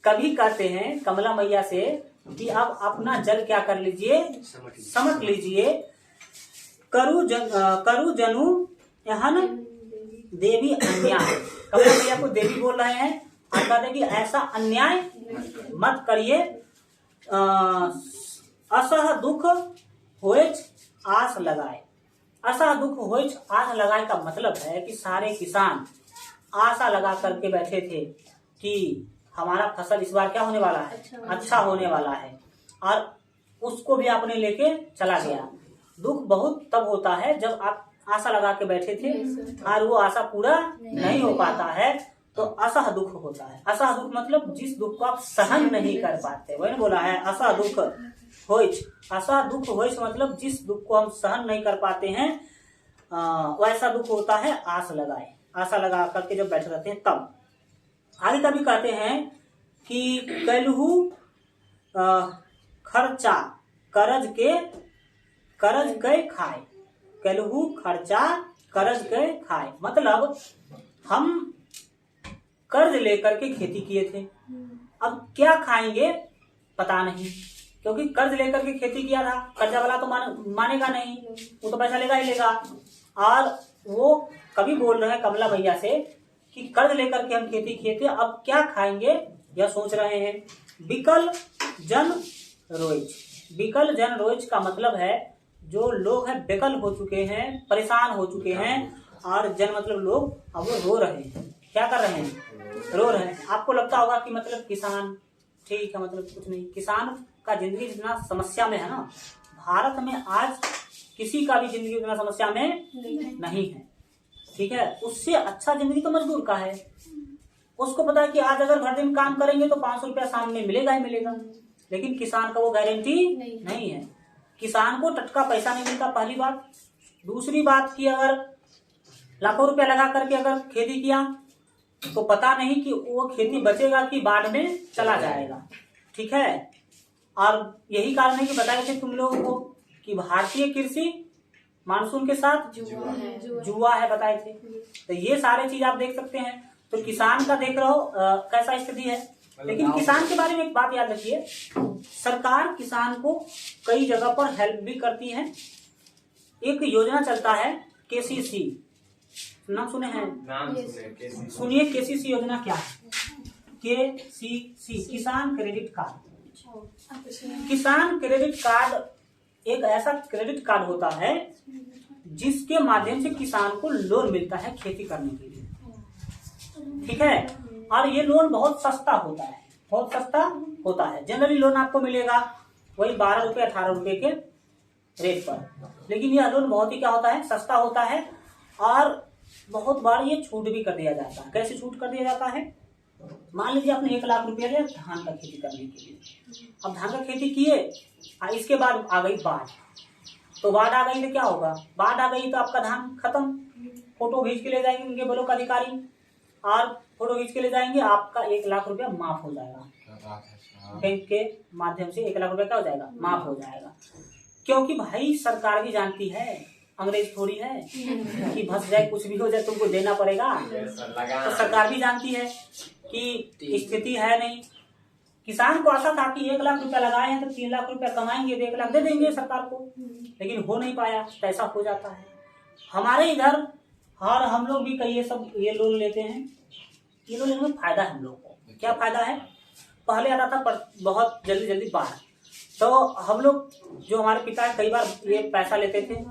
कभी कहते हैं कमला मैया से कि अब अपना जल क्या कर लीजिए, समट लीजिए। करू जनु यहन देवी अन्याय, कमला मैया को देवी बोल रहे हैं और कहते हैं कि ऐसा अन्याय मत करिए। असह दुख होइच आस लगाए, असह दुख होइच आस लगाए का मतलब है कि सारे किसान आशा लगा करके बैठे थे कि हमारा फसल इस बार क्या होने वाला है, अच्छा होने वाला है, और उसको भी आपने लेके चला गया। दुख बहुत तब होता है जब आप आशा लगा के बैठे थे और वो आशा पूरा नहीं हो पाता है, तो असह दुख होता है। असह दुख मतलब जिस दुख को आप सहन नहीं कर पाते, वही बोला है असह दुख होइच। असह दुख होइच मतलब जिस दुख को हम सहन नहीं कर पाते हैं वैसा दुख होता है आस लगाए, आशा लगा करके जब बैठे रहते हैं तब। आगे कभी कहते हैं कि कलहू खर्चा करज के खाए, कलहू खर्चा करज के खाए मतलब हम कर्ज लेकर के खेती किए थे, अब क्या खाएंगे पता नहीं, क्योंकि कर्ज लेकर के खेती किया था, कर्जा वाला तो मानेगा नहीं, वो तो पैसा लेगा ही लेगा। और वो कभी बोल रहे हैं कमला भैया से कि कर्ज लेकर के हम खेती किए थे, अब क्या खाएंगे यह सोच रहे हैं। बिकल जन रोइच, बिकल जन रोइच का मतलब है जो लोग हैं बेकल हो चुके हैं, परेशान हो चुके हैं, और जन मतलब लोग, अब वो रो रहे हैं। क्या कर रहे हैं? रो रहे हैं। आपको लगता होगा कि मतलब किसान ठीक है, मतलब कुछ नहीं, किसान का जिंदगी जितना समस्या में है ना, भारत में आज किसी का भी जिंदगी उतना समस्या में नहीं है। ठीक है, उससे अच्छा जिंदगी तो मजदूर का है। उसको पता है कि आज अगर भर दिन काम करेंगे तो 500 रुपया सामने मिलेगा ही मिलेगा, लेकिन किसान का वो गारंटी नहीं है। किसान को टटका पैसा नहीं मिलता, पहली बात। दूसरी बात की अगर लाखों रुपया लगा करके अगर खेती किया तो पता नहीं कि वो खेती बचेगा कि बाढ़ में चला जाएगा। ठीक है, और यही कारण है कि बताए थे तुम लोगों को कि भारतीय कृषि मानसून के साथ जुआ है, बताए थे। तो ये सारे चीज आप देख सकते हैं। तो किसान का देख रहे हो कैसा स्थिति है। लेकिन किसान के बारे में एक बात याद रखिए, सरकार किसान को कई जगह पर हेल्प भी करती है। एक योजना चलता है केसीसी, नाम सुने हैं? सुनिए केसीसी योजना क्या है। केसीसी किसान क्रेडिट कार्ड। किसान क्रेडिट कार्ड एक ऐसा क्रेडिट कार्ड होता है जिसके माध्यम से किसान को लोन मिलता है खेती करने के लिए। ठीक है, और ये लोन बहुत सस्ता होता है, बहुत सस्ता होता है। जनरली लोन आपको मिलेगा वही 12 रुपये 18 रुपये के रेट पर, लेकिन यह लोन बहुत ही क्या होता है, सस्ता होता है। और बहुत बार ये छूट भी कर दिया जाता है। कैसे छूट कर दिया जाता है? मान लीजिए आपने 1 लाख रुपया लिया धान का खेती करने के लिए। अब धान का खेती किए और इसके बाद आ गई बाढ़, तो बाढ़ आ गई तो क्या होगा? बाढ़ आ गई तो आपका धान खत्म। फोटो खींच के ले जाएंगे उनके ब्लॉक अधिकारी और फोटो खींच के ले जाएंगे, आपका 1 लाख रुपया माफ हो जाएगा। बैंक के माध्यम से 1 लाख रुपया क्या हो जाएगा? माफ हो जाएगा। क्योंकि भाई सरकार भी जानती है, अंग्रेज थोड़ी है कि फंस जाए कुछ भी हो जाए तुमको देना पड़ेगा। तो सरकार भी जानती है कि स्थिति है नहीं। किसान को आशा था कि 1 लाख रुपया लगाए हैं तो 3 लाख रुपया कमाएंगे, 1 लाख दे देंगे सरकार को, लेकिन हो नहीं पाया। तो ऐसा हो जाता है हमारे इधर। और हम लोग भी कई ये लोन लेते हैं। ये लोन लेने में फायदा है हम लोग को। क्या फायदा है? पहले आता था पर बहुत जल्दी बाढ़, तो हम लोग जो हमारे पिता कई बार ये पैसा लेते थे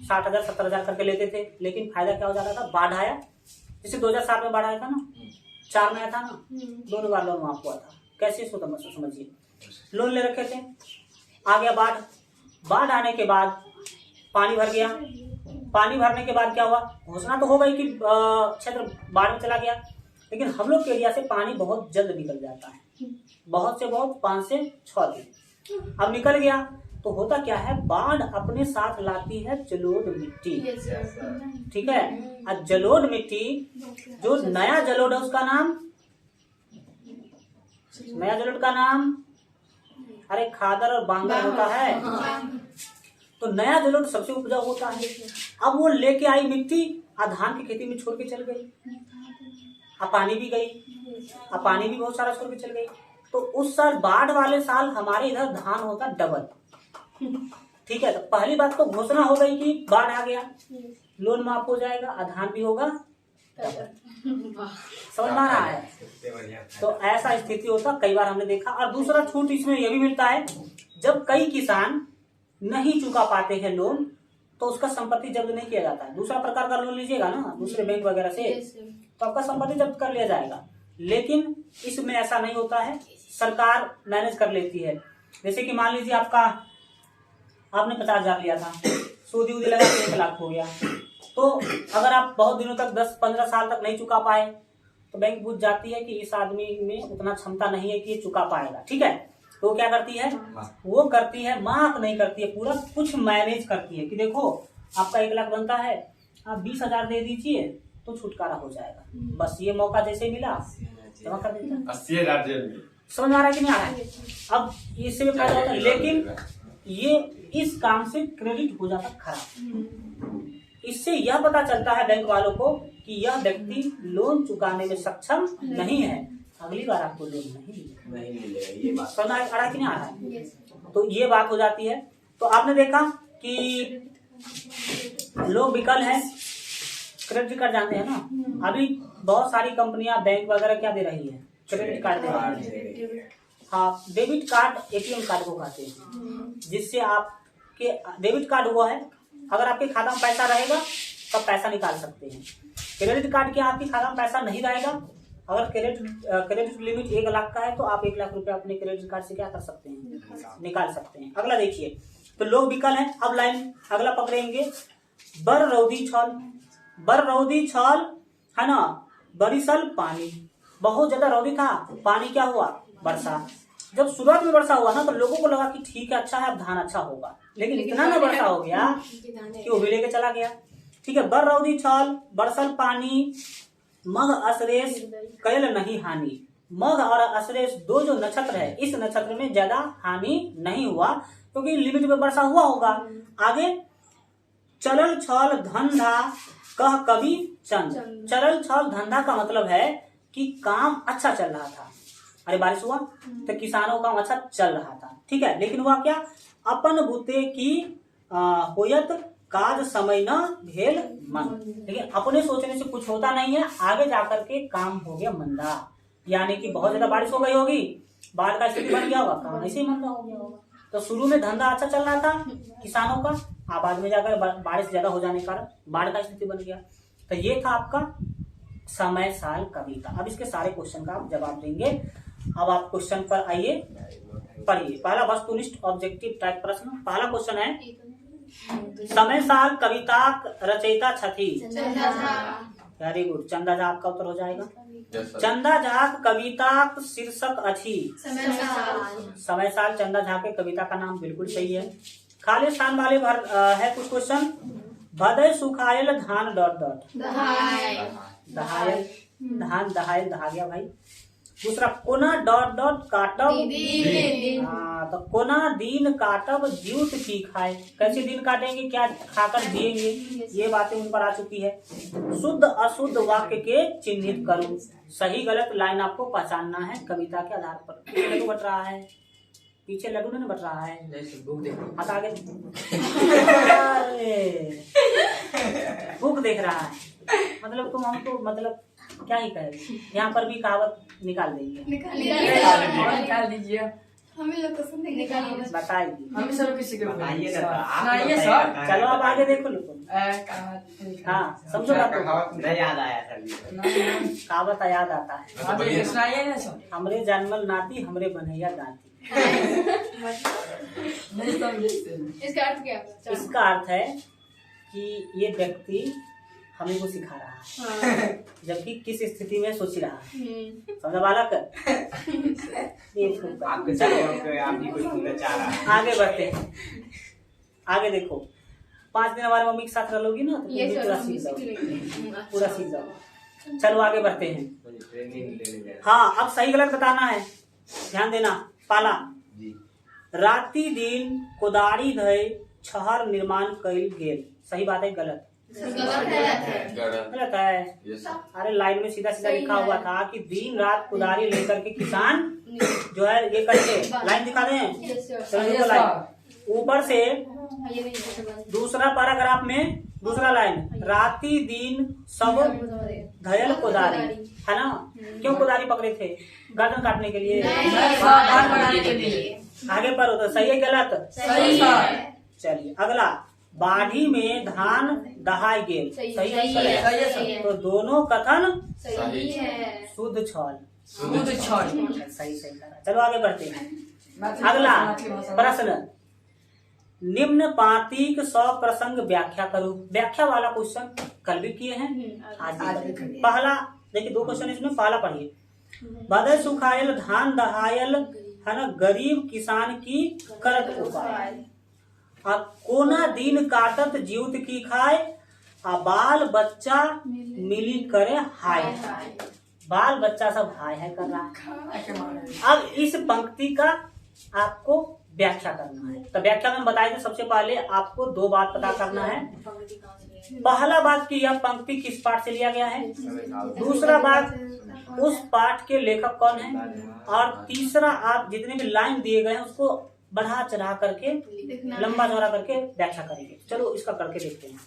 60,000 70,000 करके लेते थे, लेकिन फायदा क्या हो जाता था? बाढ़ आया, जैसे 2007 में बाढ़ आया था ना, 4 में आया था ना, दोनों बार लोन माफ हुआ था। कैसे इसको समझिए, लोन ले रखे थे, आ गया बाढ़, बाढ़ आने के बाद पानी भर गया। पानी भरने के बाद क्या हुआ? घोषणा तो हो गई कि क्षेत्र बाढ़ में चला गया, लेकिन हम लोग के एरिया से पानी बहुत जल्द निकल जाता है, बहुत से बहुत 5 से 6 दिन। अब निकल गया तो होता क्या है? बाढ़ अपने साथ लाती है जलोढ़ मिट्टी। ठीक है, और जलोढ़ मिट्टी, जो नया जलोढ़ है उसका नाम, नया जलोढ़ का नाम अरे खादर और बांगर होता है। तो नया जलोढ़ सबसे उपजाऊ होता है। अब वो लेके आई मिट्टी और धान की खेती में छोड़ के चल गई, अब पानी भी गई, अब पानी भी बहुत सारा छोड़ के चल गई। तो उस साल बाढ़ वाले साल हमारे इधर धान होता डबल। ठीक है, तो पहली बात तो घोषणा हो गई कि बाढ़ आ गया, लोन माफ हो जाएगा, आधान भी होगा। समझ में आ रहा है? तो ऐसा स्थिति होता कई बार हमने देखा। और दूसरा छूट इसमें यह भी मिलता है, जब कई किसान नहीं चुका पाते हैं लोन तो उसका संपत्ति जब्त नहीं किया जाता है। दूसरा प्रकार का लोन लीजिएगा ना दूसरे बैंक वगैरह से, तो आपका संपत्ति जब्त कर लिया जाएगा। लेकिन इसमें ऐसा नहीं होता है, सरकार मैनेज कर लेती है। जैसे कि मान लीजिए आपने 50,000 लिया था, सूदी उदी लगा के 1 लाख हो गया, तो अगर आप बहुत दिनों तक 10-15 साल तक नहीं चुका पाए तो बैंक बुझ जाती है कि इस आदमी में उतना क्षमता नहीं है कि ये चुका पाएगा। ठीक है, तो क्या करती है? वो करती है, माफ नहीं करती है, पूरा कुछ मैनेज करती है कि देखो आपका 1 लाख बनता है, आप 20,000 दे दीजिए तो छुटकारा हो जाएगा। बस ये मौका जैसे मिला जमा कर देता। 80,000 समझ आ रहा है कि नहीं आ रहा है? अब इससे भी फायदा होता है, लेकिन ये इस काम से क्रेडिट हो जाता खराब। इससे यह पता चलता है बैंक वालों को कि यह व्यक्ति लोन चुकाने में सक्षम नहीं है, अगली बार आपको लोन नहीं मिलेगा। ये बात समझ आ रहा है कि नहीं आ रहा है? तो ये बात हो जाती है। तो आपने देखा कि लोग विकल है, क्रेडिट कार्ड जानते हैं ना, अभी बहुत सारी कंपनियां बैंक वगैरह क्या दे रही है? क्रेडिट कार्ड दे रही है। हाँ, डेबिट कार्ड एटीएम कार्ड को कहते हैं, जिससे आपके डेबिट कार्ड हुआ है, अगर आपके खाता में पैसा रहेगा तब पैसा निकाल सकते हैं। क्रेडिट कार्ड क्या, आपके खाता में पैसा नहीं रहेगा, अगर क्रेडिट लिमिट 1 लाख का है तो आप 1 लाख रुपया अपने क्रेडिट कार्ड से क्या कर सकते हैं? निकाल सकते हैं। अगला देखिए, तो लोग विकल हैं। अब लाइन अगला पकड़ेंगे, बर रौदी छल है ना, बरिसल पानी। बहुत ज्यादा रौदी था, पानी क्या हुआ? वर्षा। जब शुरुआत में वर्षा हुआ ना तो लोगों को लगा कि ठीक है, अच्छा है, अब धान अच्छा होगा, लेकिन इतना ना वर्षा हो गया कि वो भी लेके चला गया। ठीक है, बर रौदी छल बरसल पानी, मघ अश्लेष कैल नहीं हानि। मघ और अश्लेष 2 जो नक्षत्र है, इस नक्षत्र में ज्यादा हानि नहीं हुआ क्योंकि लिमिट में वर्षा हुआ होगा। आगे, चलल छल धंधा कह कवि चंद। चलल छल धंधा का मतलब है कि काम अच्छा चल रहा था। अरे बारिश हुआ तो किसानों का काम अच्छा चल रहा था। ठीक है, लेकिन हुआ क्या? अपन बुते की होयत काज समय न भेल मन। लेकिन अपने सोचने से कुछ होता नहीं है, आगे जाकर के काम हो गया मंदा। यानी कि बहुत ज्यादा बारिश हो गई होगी, बाढ़ का स्थिति बन गया होगा, काम ऐसे ही मंदा हो गया होगा। तो शुरू में धंधा अच्छा चल रहा था किसानों का, बाद में जाकर बारिश ज्यादा हो जाने के कारण बाढ़ का स्थिति बन गया। तो ये था आपका समय साल कविता। अब इसके सारे क्वेश्चन का आप जवाब देंगे। अब आप क्वेश्चन पर आइए, पढ़िए। पहला वस्तुनिष्ठ ऑब्जेक्टिव टाइप प्रश्न। पहला क्वेश्चन है समय साल कविता रचयिता छथि। वेरी गुड, चंदा झा आपका उत्तर हो जाएगा। चंदा झा कविता शीर्षक अछि। समय साल चंदा झा के कविता का नाम बिल्कुल सही है। खाली स्थान वाले भर है कुछ क्वेश्चन। भदय सुखायल धान डॉट डॉट दहायल, धान दहायल दहा गया भाई। दूसरा कोना डॉट डॉट काटब, तो कोना दिन काटब ज्यूत की खाए। कैसे दिन काटेंगे, क्या खाकर जिएंगे, ये बातें उन पर आ चुकी है। शुद्ध अशुद्ध वाक्य के चिन्हित करूं। सही गलत लाइन आपको पहचानना है कविता के आधार पर। लड्डू बट रहा है, पीछे लड्डू नहीं बट रहा है, हाथ आगे बुक देख रहा है। मतलब तुम हमको मतलब क्या ही कहेंगे, यहाँ पर भी कहावत निकाल देंगे। निकाल दीजिए। हमें लोग तो सुनने निकालिए, बताइए। हम सब किसी को बताइए ना, सुनाइए सर। चलो अब आगे देखो लोग। हाँ समझो बात को। नहीं याद आया सर, कहावत याद आता है। सुनाइए ना सर। हमरे जन्मल नाती हमरे बनैया दाती। नहीं समझे। इसका अर्थ क्या है? इसका अर्थ है कि ये व्यक्ति हमें को सिखा रहा है, जबकि किस स्थिति में सोच रहा है। समझा बालक? आपके साथ आप भी कुछ सुनना चाह रहा है। आगे बढ़ते हैं। आगे देखो, 5 दिन हमारे मम्मी के साथ रहोगी ना तो ये पूरा सीख जाओ, पूरा सीख जाओ। चलो आगे बढ़ते हैं। ट्रेनिंग लेने गए। हाँ, अब सही गलत बताना है, ध्यान देना। पाला जी। राति दिन कोदारी धय छहर निर्माण कइल गेल। सही बात है गलत? गलत है। अरे लाइन में सीधा सीधा लिखा हुआ था कि दिन रात कुदारी लेकर के किसान जो है ये करके, लाइन दिखा दें लाइन ऊपर से, दूसरा पैराग्राफ में दूसरा लाइन, राति दिन सब धयल कोदारी, है ना? क्यों कोदारी पकड़े थे? गर्दन काटने के लिए, आगे पर होता। सही है गलत? सही है। चलिए अगला, बाढ़ी में धान दहाई गेल। सही है। तो दोनों कथन सही है। शुद्ध छल। सही करा। चलो आगे बढ़ते हैं। अगला प्रश्न, निम्न पातिक प्रसंग व्याख्या करो। व्याख्या वाला क्वेश्चन कल भी किए हैं, आज भी। पहला देखिए, 2 क्वेश्चन इसमें। पहला पढ़िए, भदय सुखायल धान दहायल, है ना, गरीब किसान की करत उपाय। कोना दिन काटत ज्यूत की खाए, बाल बच्चा मिली करे हाय। बाल बच्चा सब हाय हाय कर रहा है। अब इस पंक्ति का आपको व्याख्या करना है। तो व्याख्या में बताए थे, सबसे पहले आपको 2 बात पता करना है। पहला बात कि यह पंक्ति किस पाठ से लिया गया है, दूसरा बात उस पाठ के लेखक कौन है, और तीसरा आप जितने भी लाइन दिए गए हैं उसको बढ़ा चढ़ा करके, लंबा चौड़ा करके व्याख्या करेंगे। चलो इसका करके देखते हैं।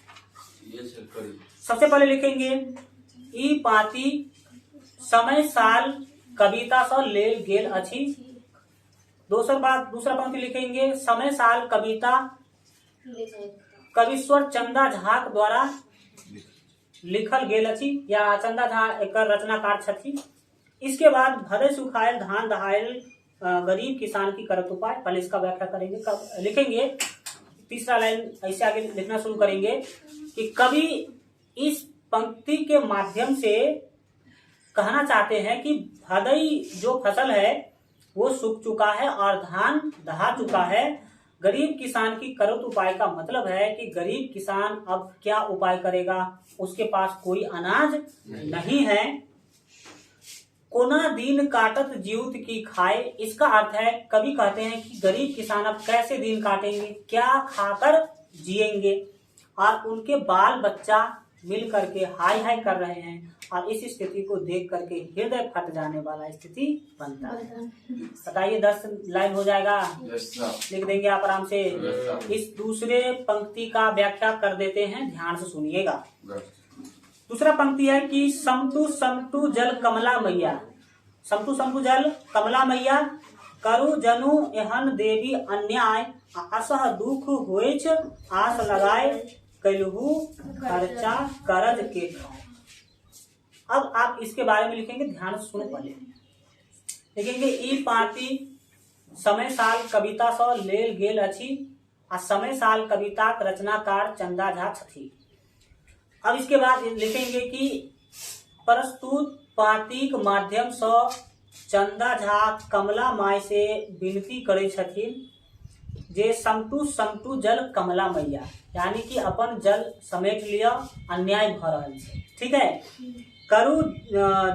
सबसे पहले लिखेंगे, ई पाती समय साल कविता स लेल गेल अछि। दूसरा पंक्ति लिखेंगे, समय साल कविता कविश्वर चंदा झा द्वारा लिखल गेल अछि, या चंदा झा एक रचनाकार छथि। इसके बाद भदय सुखायल धान दहायल गरीब किसान की करत उपाय। पहले इसका व्याख्या करेंगे, कब लिखेंगे। तीसरा लाइन ऐसे आगे लिखना शुरू करेंगे कि कवि इस पंक्ति के माध्यम से कहना चाहते हैं कि भदई जो फसल है वो सूख चुका है और धान दहा चुका है। गरीब किसान की करत उपाय का मतलब है कि गरीब किसान अब क्या उपाय करेगा, उसके पास कोई अनाज नहीं है। कोना दिन काटत ज्यूत की खाए, इसका अर्थ है, कवि कहते हैं कि गरीब किसान अब कैसे दिन काटेंगे, क्या खाकर जिएंगे, और उनके बाल बच्चा मिल करके हाय हाय कर रहे हैं। और इस स्थिति को देख करके हृदय फट जाने वाला स्थिति बनता है। बताइए 10 लाइन हो जाएगा? लिख देंगे आप आराम से। इस दूसरे पंक्ति का व्याख्या कर देते हैं, ध्यान से सुनिएगा। दूसरा पंक्ति है कि समटू समटू जल कमला मैया। समटू समटू जल कमला मैया, करु जनु एहन देवी अन्याय असह दुख होइछ आस लगाए कैलहू खर्चा करज के खाए। अब आप इसके बारे में लिखेंगे, ध्यान से सुनो पहले। लिखेंगे ई पाती समय साल कविता सौ लेल गेल अछि आ समय साल कविताक रचनाकार चंदा झा छथि। अब इसके बाद लिखेंगे कि प्रस्तुत पातिक माध्यम से चंदा झा कमला माई से विनती करे छथिन जे समटू समटू जल कमला मैया, यानी कि अपन जल समेट लिया, अन्याय भ रहल छै। ठीक है। करु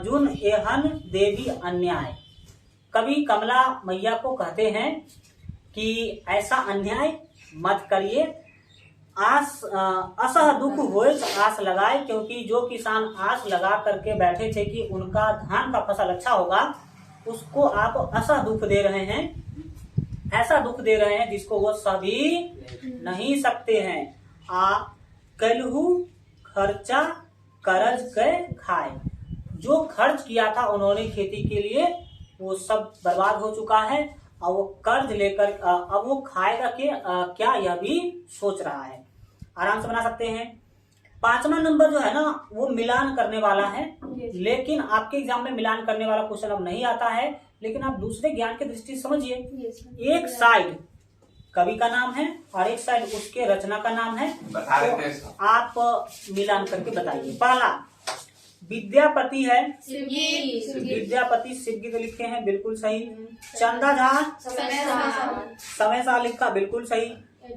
जुन एहन देवी अन्याय, कवि कमला मैया को कहते हैं कि ऐसा अन्याय मत करिए। असह दुख होए आस लगाए, क्योंकि जो किसान आस लगा करके बैठे थे कि उनका धान का फसल अच्छा होगा, उसको आप असह दुख दे रहे हैं, ऐसा दुख दे रहे हैं जिसको वो सभी नहीं सकते हैं। कैलहू खर्चा करज के खाए, जो खर्च किया था उन्होंने खेती के लिए वो सब बर्बाद हो चुका है और वो कर्ज लेकर अब वो खाएगा कि क्या, यह भी सोच रहा है। आराम से बना सकते हैं। 5वां नंबर जो है ना वो मिलान करने वाला है, लेकिन आपके एग्जाम में मिलान करने वाला क्वेश्चन अब नहीं आता है, लेकिन आप दूसरे ज्ञान की दृष्टि से समझिए। एक साइड कवि का नाम है और एक साइड उसके रचना का नाम है, तो आप मिलान करके बताइए। पहला विद्यापति है, विद्यापति शिवगीत लिखे हैं, बिल्कुल सही। चंदा झा समय साल लिखा, बिल्कुल सही।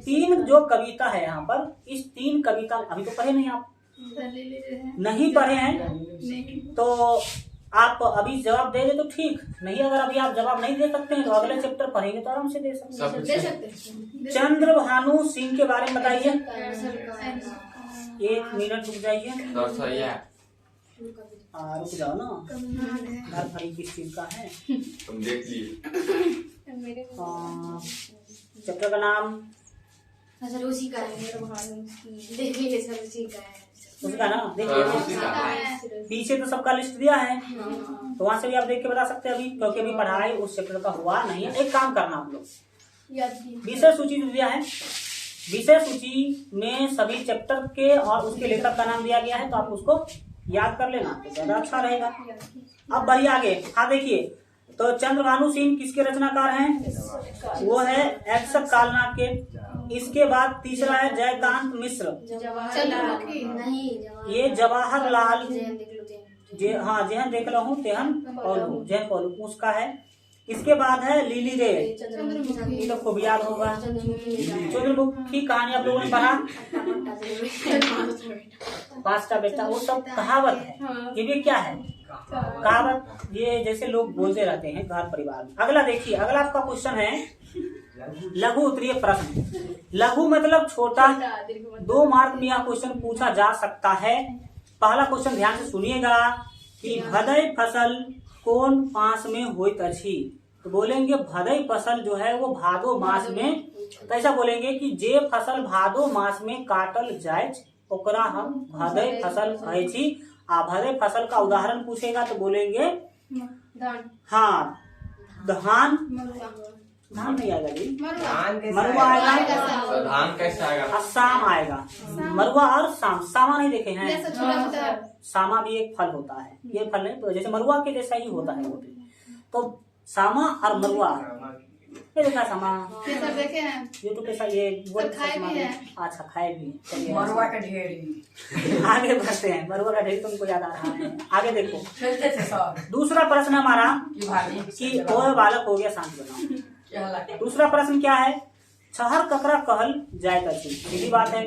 3 जो कविता है यहाँ पर, इस 3 कविता अभी तो पढ़े नहीं, आप नहीं पढ़े हैं तो आप अभी जवाब दे दे तो ठीक, नहीं अगर अभी आप जवाब नहीं दे सकते हैं तो अगले चैप्टर पढ़ेंगे तो आराम से दे सकते हैं। चंद्रभानु सिंह के बारे में बताइए। 1 मिनट रुक जाइए, रुक जाओ ना, घर भरी किस चीज का है, तुम देख लिए। चैप्टर का नाम उसी का है, देखिए सर उसी का है, उसका ना देखिए, पीछे तो सबका लिस्ट दिया है, तो वहां से भी आप देख के बता सकते हैं अभी, क्योंकि अभी पढ़ाई उस चैप्टर का हुआ नहीं है। एक काम करना आप लोग, विषय सूची दिया है, विषय सूची में सभी चैप्टर के और उसके लेखक का नाम दिया गया है, तो आप उसको याद कर लेना तो ज्यादा अच्छा रहेगा। अब बढ़िए आगे। हाँ देखिए, तो चंद्रभानु सिंह किसके रचनाकार हैं? वो है एक्स कालना के। इसके बाद तीसरा है जयकांत मिश्र, ये जवाहरलाल हाँ जेहन देख लो हूँ तेहन पौलू, जैन पौलू उसका है। इसके बाद है लिली रे, ये तो खूब याद होगा, चंद्रमुखी कहानी आप लोगों ने पढ़ा, 5टा बेटा, वो सब कहावत है। ये भी क्या है? कहावत, ये जैसे लोग बोलते रहते हैं घर परिवार में। अगला देखिए, अगला आपका क्वेश्चन है लघु उत्तरीय प्रश्न। लघु मतलब छोटा, 2 मार्क में यह क्वेश्चन पूछा जा सकता है। पहला क्वेश्चन ध्यान से सुनिएगा कि भदई फसल कौन मास में होइत अछि? तो बोलेंगे भदई फसल जो है वो भादो मास में, तो ऐसा बोलेंगे कि जे फसल भादो मास में काटल जाए ओकरा हम भदई फसल कहै छी। आ भदई फसल का उदाहरण पूछेगा तो बोलेंगे हाँ धान, धान नहीं आएगा जी, मरुआ आएगा, धान कैसे आएगा? शाम आएगा, मरुआ और शाम, सामा नहीं देखे हैं? सामा भी एक फल होता है, ये फल नहीं, तो जैसे मरुआ के जैसा ही होता है वो भी। तो सामा और मरुआ, ये देखा सामा देखे हैं यूट्यूब पे, ये खाए भी है। अच्छा खाए भी, चलिए मरुआ का ढेर आगे बढ़ते हैं। मरुआ का ढेर तुमको याद आ रहा है, आगे देखो। खेलते थे सब। दूसरा प्रश्न हमारा ये भाभी कि ओए बालक हो गया शांत बनाओ। क्या लगा? दूसरा प्रश्न क्या है? छहर ककरा कहल जाए अछि? सीधी बात है,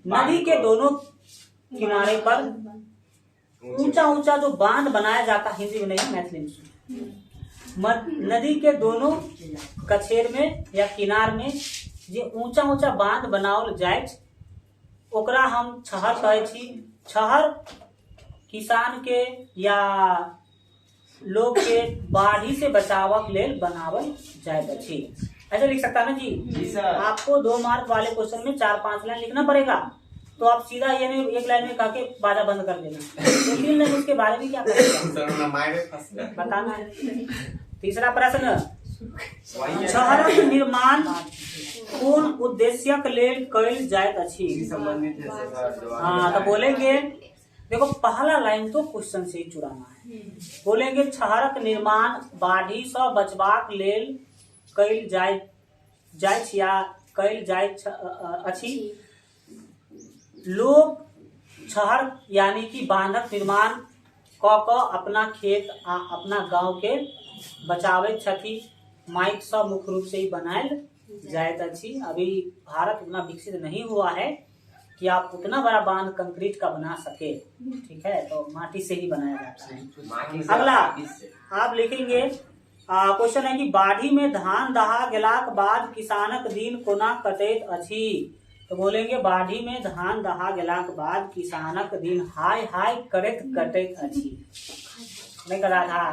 नदी के दोनों किनारे पर ऊंचा ऊंचा जो बांध बनाया जाता, हिंदी में नहीं मैथिली में, नदी के दोनों कछेर में या किनार में जे ऊंचा ऊंचा बांध बनाओल जाए ओकरा हम छहर कहै छी। छहर किसान के या लोग के बाढ़ी से बचावक लेल बनावल जाए अछि। ऐसे लिख सकता है ना जी? जी सर। आपको 2 मार्क वाले क्वेश्चन में 4-5 लाइन लिखना पड़ेगा, तो आप सीधा ये नहीं 1 लाइन में कहा के बाजा बंद कर देना, 3 लाइन उसके बारे में क्या करेगा बताना है। तीसरा प्रश्न, छहरक निर्माण कोन उद्देश्यक लेल कयल जाइत अछि। संबंधित है सर। हाँ तो बोलेंगे, देखो पहला लाइन तो क्वेश्चन से ही चुराना है। बोलेंगे छहरक निर्माण बाढ़ि सँ बचबाक लेल कयल जाइत या कयल जाइत अछि। लोग छहर यानी कि बांधक निर्माण क अपना खेत आ अपना गांव के बचावैत छथि। माइट सँ मुख्य रूप से ही बनायल जाइत अछि। अभी भारत उतना विकसित नहीं हुआ है कि आप उतना बड़ा बांध कंक्रीट का बना सके, ठीक है, तो माटी से ही बनाया जाता है। अगला आप लिखेंगे, क्वेश्चन है कि बाढ़ी में धान दहा गेलाक बाद किसानक दिन कोना कटैत अछि। तो बोलेंगे बाढ़ी में धान दहा गेलाक बाद किसानक दिन हाय हाय करैत कटैत अछि। नहीं करा था,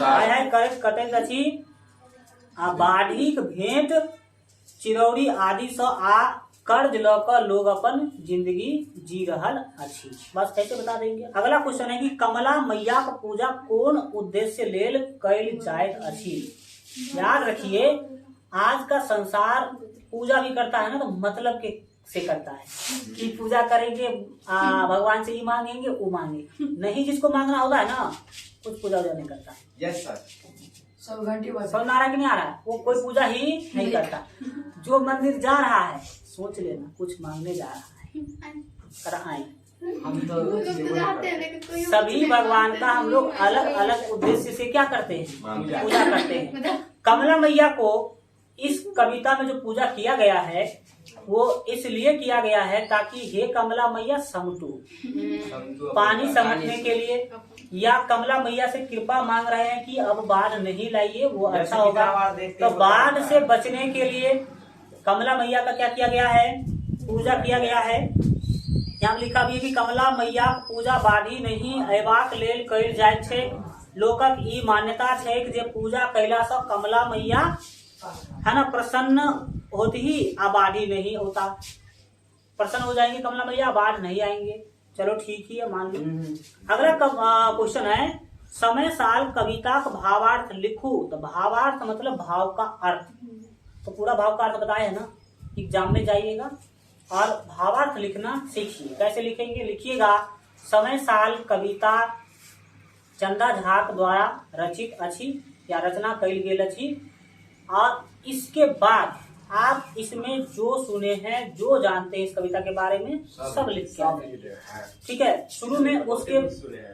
हाय हाय करैत कटैत अछि। बाढ़ीक भेंट चिरौरी आदि सँ आ कर्ज ल क लोग अपन जिंदगी जी रहल अछि। बस कैसे बता देंगे। अगला क्वेश्चन है कि कमला मैया का पूजा कौन उद्देश्य लेल कयल जाइत अछि। याद रखिए, आज का संसार पूजा भी करता है ना तो मतलब के से करता है कि पूजा करेंगे भगवान से ही मांगेंगे, वो मांगे नहीं, जिसको मांगना होगा है ना कुछ पूजा वूजा नहीं करता। Yes sir. सब घंटी बज समझ आ रहा कि नहीं आ रहा है, वो कोई पूजा ही नहीं करता। जो मंदिर जा रहा है सोच लेना कुछ मांगने जा रहा है, कराए। हम तो सभी भगवान का हम लोग अलग अलग उद्देश्य से क्या करते हैं, पूजा करते हैं। कमला मैया को इस कविता में जो पूजा किया गया है वो इसलिए किया गया है ताकि हे कमला मैया समटू, पानी समटने के लिए, या कमला मैया से कृपा मांग रहे हैं कि अब बाढ़ नहीं लाइए, वो अच्छा होगा। तो बाढ़ से बचने के लिए कमला मैया का क्या किया गया है, पूजा किया गया है। यहाँ लिखा भी है कि कमला मैया पूजा बाढ़ी नहीं अयबाक लेल कयल जाइत छै। लोकक ई मान्यता छै कि जे पूजा कैला सँ कमला मैया है ना प्रसन्न होती ही, बाढ़ी नहीं होता, प्रसन्न हो जाएंगे कमला मैया, बाढ़ नहीं आएंगे। चलो ठीक ही है, मान ली। अगला क्वेश्चन है, समय साल कविता का भावार्थ लिखू। तो भावार्थ मतलब भाव का अर्थ, तो पूरा भाव का अर्थ बताया है ना, एग्जाम में जाइएगा और भावार्थ लिखना सीखिए। कैसे लिखेंगे, लिखिएगा समय साल कविता चंदा झाक द्वारा रचित अछि या रचना कयल गेल अछि। और इसके बाद आप इसमें जो सुने हैं, जो जानते हैं इस कविता के बारे में सब लिख के, ठीक है। शुरू में उसके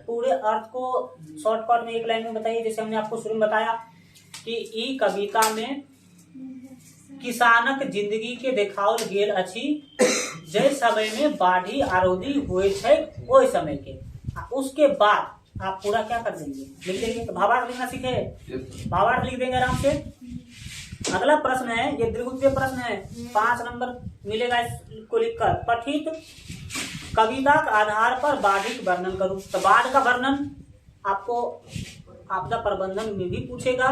पूरे अर्थ को शॉर्टकट में एक लाइन में बताइए। जैसे हमने आपको शुरू में बताया कि ई कविता में किसानक जिंदगी के देखाओल गेल अछि जय समय में बाढ़ी आरोधी हुए छै ओहि समय के। उसके बाद आप पूरा क्या कर देंगे, लिख देंगे। तो भावार्थ लिखना सीखे, भावार्थ लिख देंगे आराम से। अगला प्रश्न है, ये द्विगुत्वीय प्रश्न है, 5 नंबर मिलेगा इसको लिखकर। पठित कविता के आधार पर बाढ़ी का वर्णन करूं। तो बाढ़ का वर्णन आपको आपदा प्रबंधन में भी पूछेगा।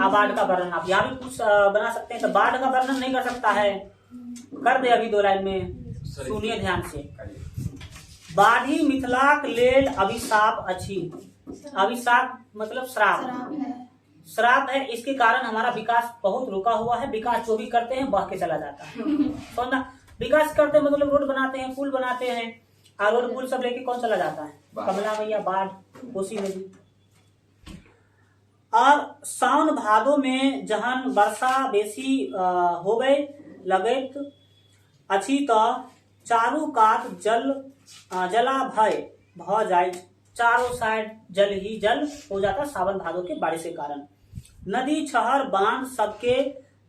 बाढ़ का वर्णन आप यहाँ भी बना सकते हैं। तो बाढ़ का वर्णन नहीं कर सकता है, कर दे अभी 2 लाइन में, सुनिए ध्यान से। बाढ़ी मिथिलाक लेल अभिशाप अछि। अभिशाप मतलब श्राप है। इसके कारण हमारा विकास बहुत रुका हुआ है। विकास जो भी करते हैं बह के चला जाता है। समझना, विकास करते हैं मतलब रोड बनाते हैं, पुल बनाते हैं, और रोड पुल सब लेके कौन चला जाता है, कमला मैया, बाढ़, कोसी नदी। और सावन भादो में जहन वर्षा बेसी होवे लगैत अछि तो चारू कात जला भय भ जाए, चारों साइड जल ही जल हो जाता सावन भादो के बारिश के कारण। नदी छहर बांध सबके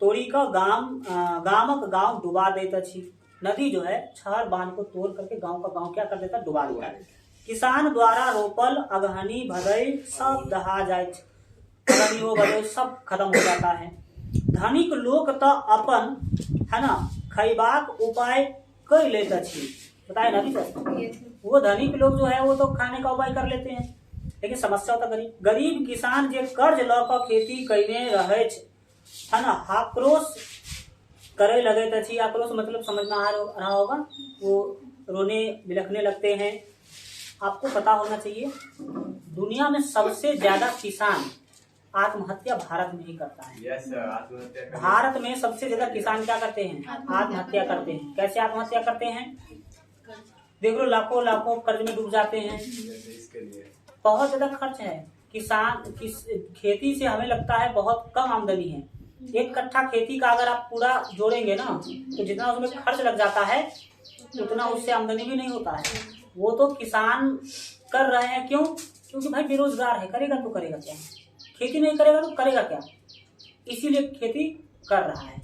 तोड़ी का गामक गांव डुबा देता छी। नदी जो है छहर बांध को तोड़ करके गांव का गांव क्या कर देता, डुबा देता है। किसान द्वारा रोपल अगहनी भदई सब दहा जाए, अगहनियों भदई सब खत्म हो जाता है। धनिक लोग तो अपन है ना खैबाक उपाय कर लेता छी। बताए ना अभी सर, वो धनिक लोग जो है वो तो खाने का उपाय कर लेते हैं, लेकिन समस्या होता गरीब किसान जे कर्ज ल क खेती कैने रहे है ना, आक्रोश करे लगे छी। आक्रोश मतलब समझ में आ रहा होगा, वो रोने बिलखने लगते हैं। आपको पता होना चाहिए दुनिया में सबसे ज्यादा किसान आत्महत्या भारत में ही करता है। यस सर, आत्महत्या कर भारत में सबसे ज्यादा किसान क्या करते हैं? आत्महत्या करते हैं। कैसे आत्महत्या करते हैं? देख लो, लाखों लाखों कर्ज में डूब जाते हैं। इसके लिए बहुत ज्यादा खर्च है। खेती से हमें लगता है बहुत कम आमदनी है। एक कट्ठा खेती का अगर आप पूरा जोड़ेंगे ना, तो जितना उसमें खर्च लग जाता है उतना उससे आमदनी भी नहीं होता है। वो तो किसान कर रहे हैं, क्यों? क्योंकि भाई बेरोजगार है, करेगा तो करेगा क्या? खेती नहीं करेगा तो करेगा क्या? इसीलिए खेती कर रहा है।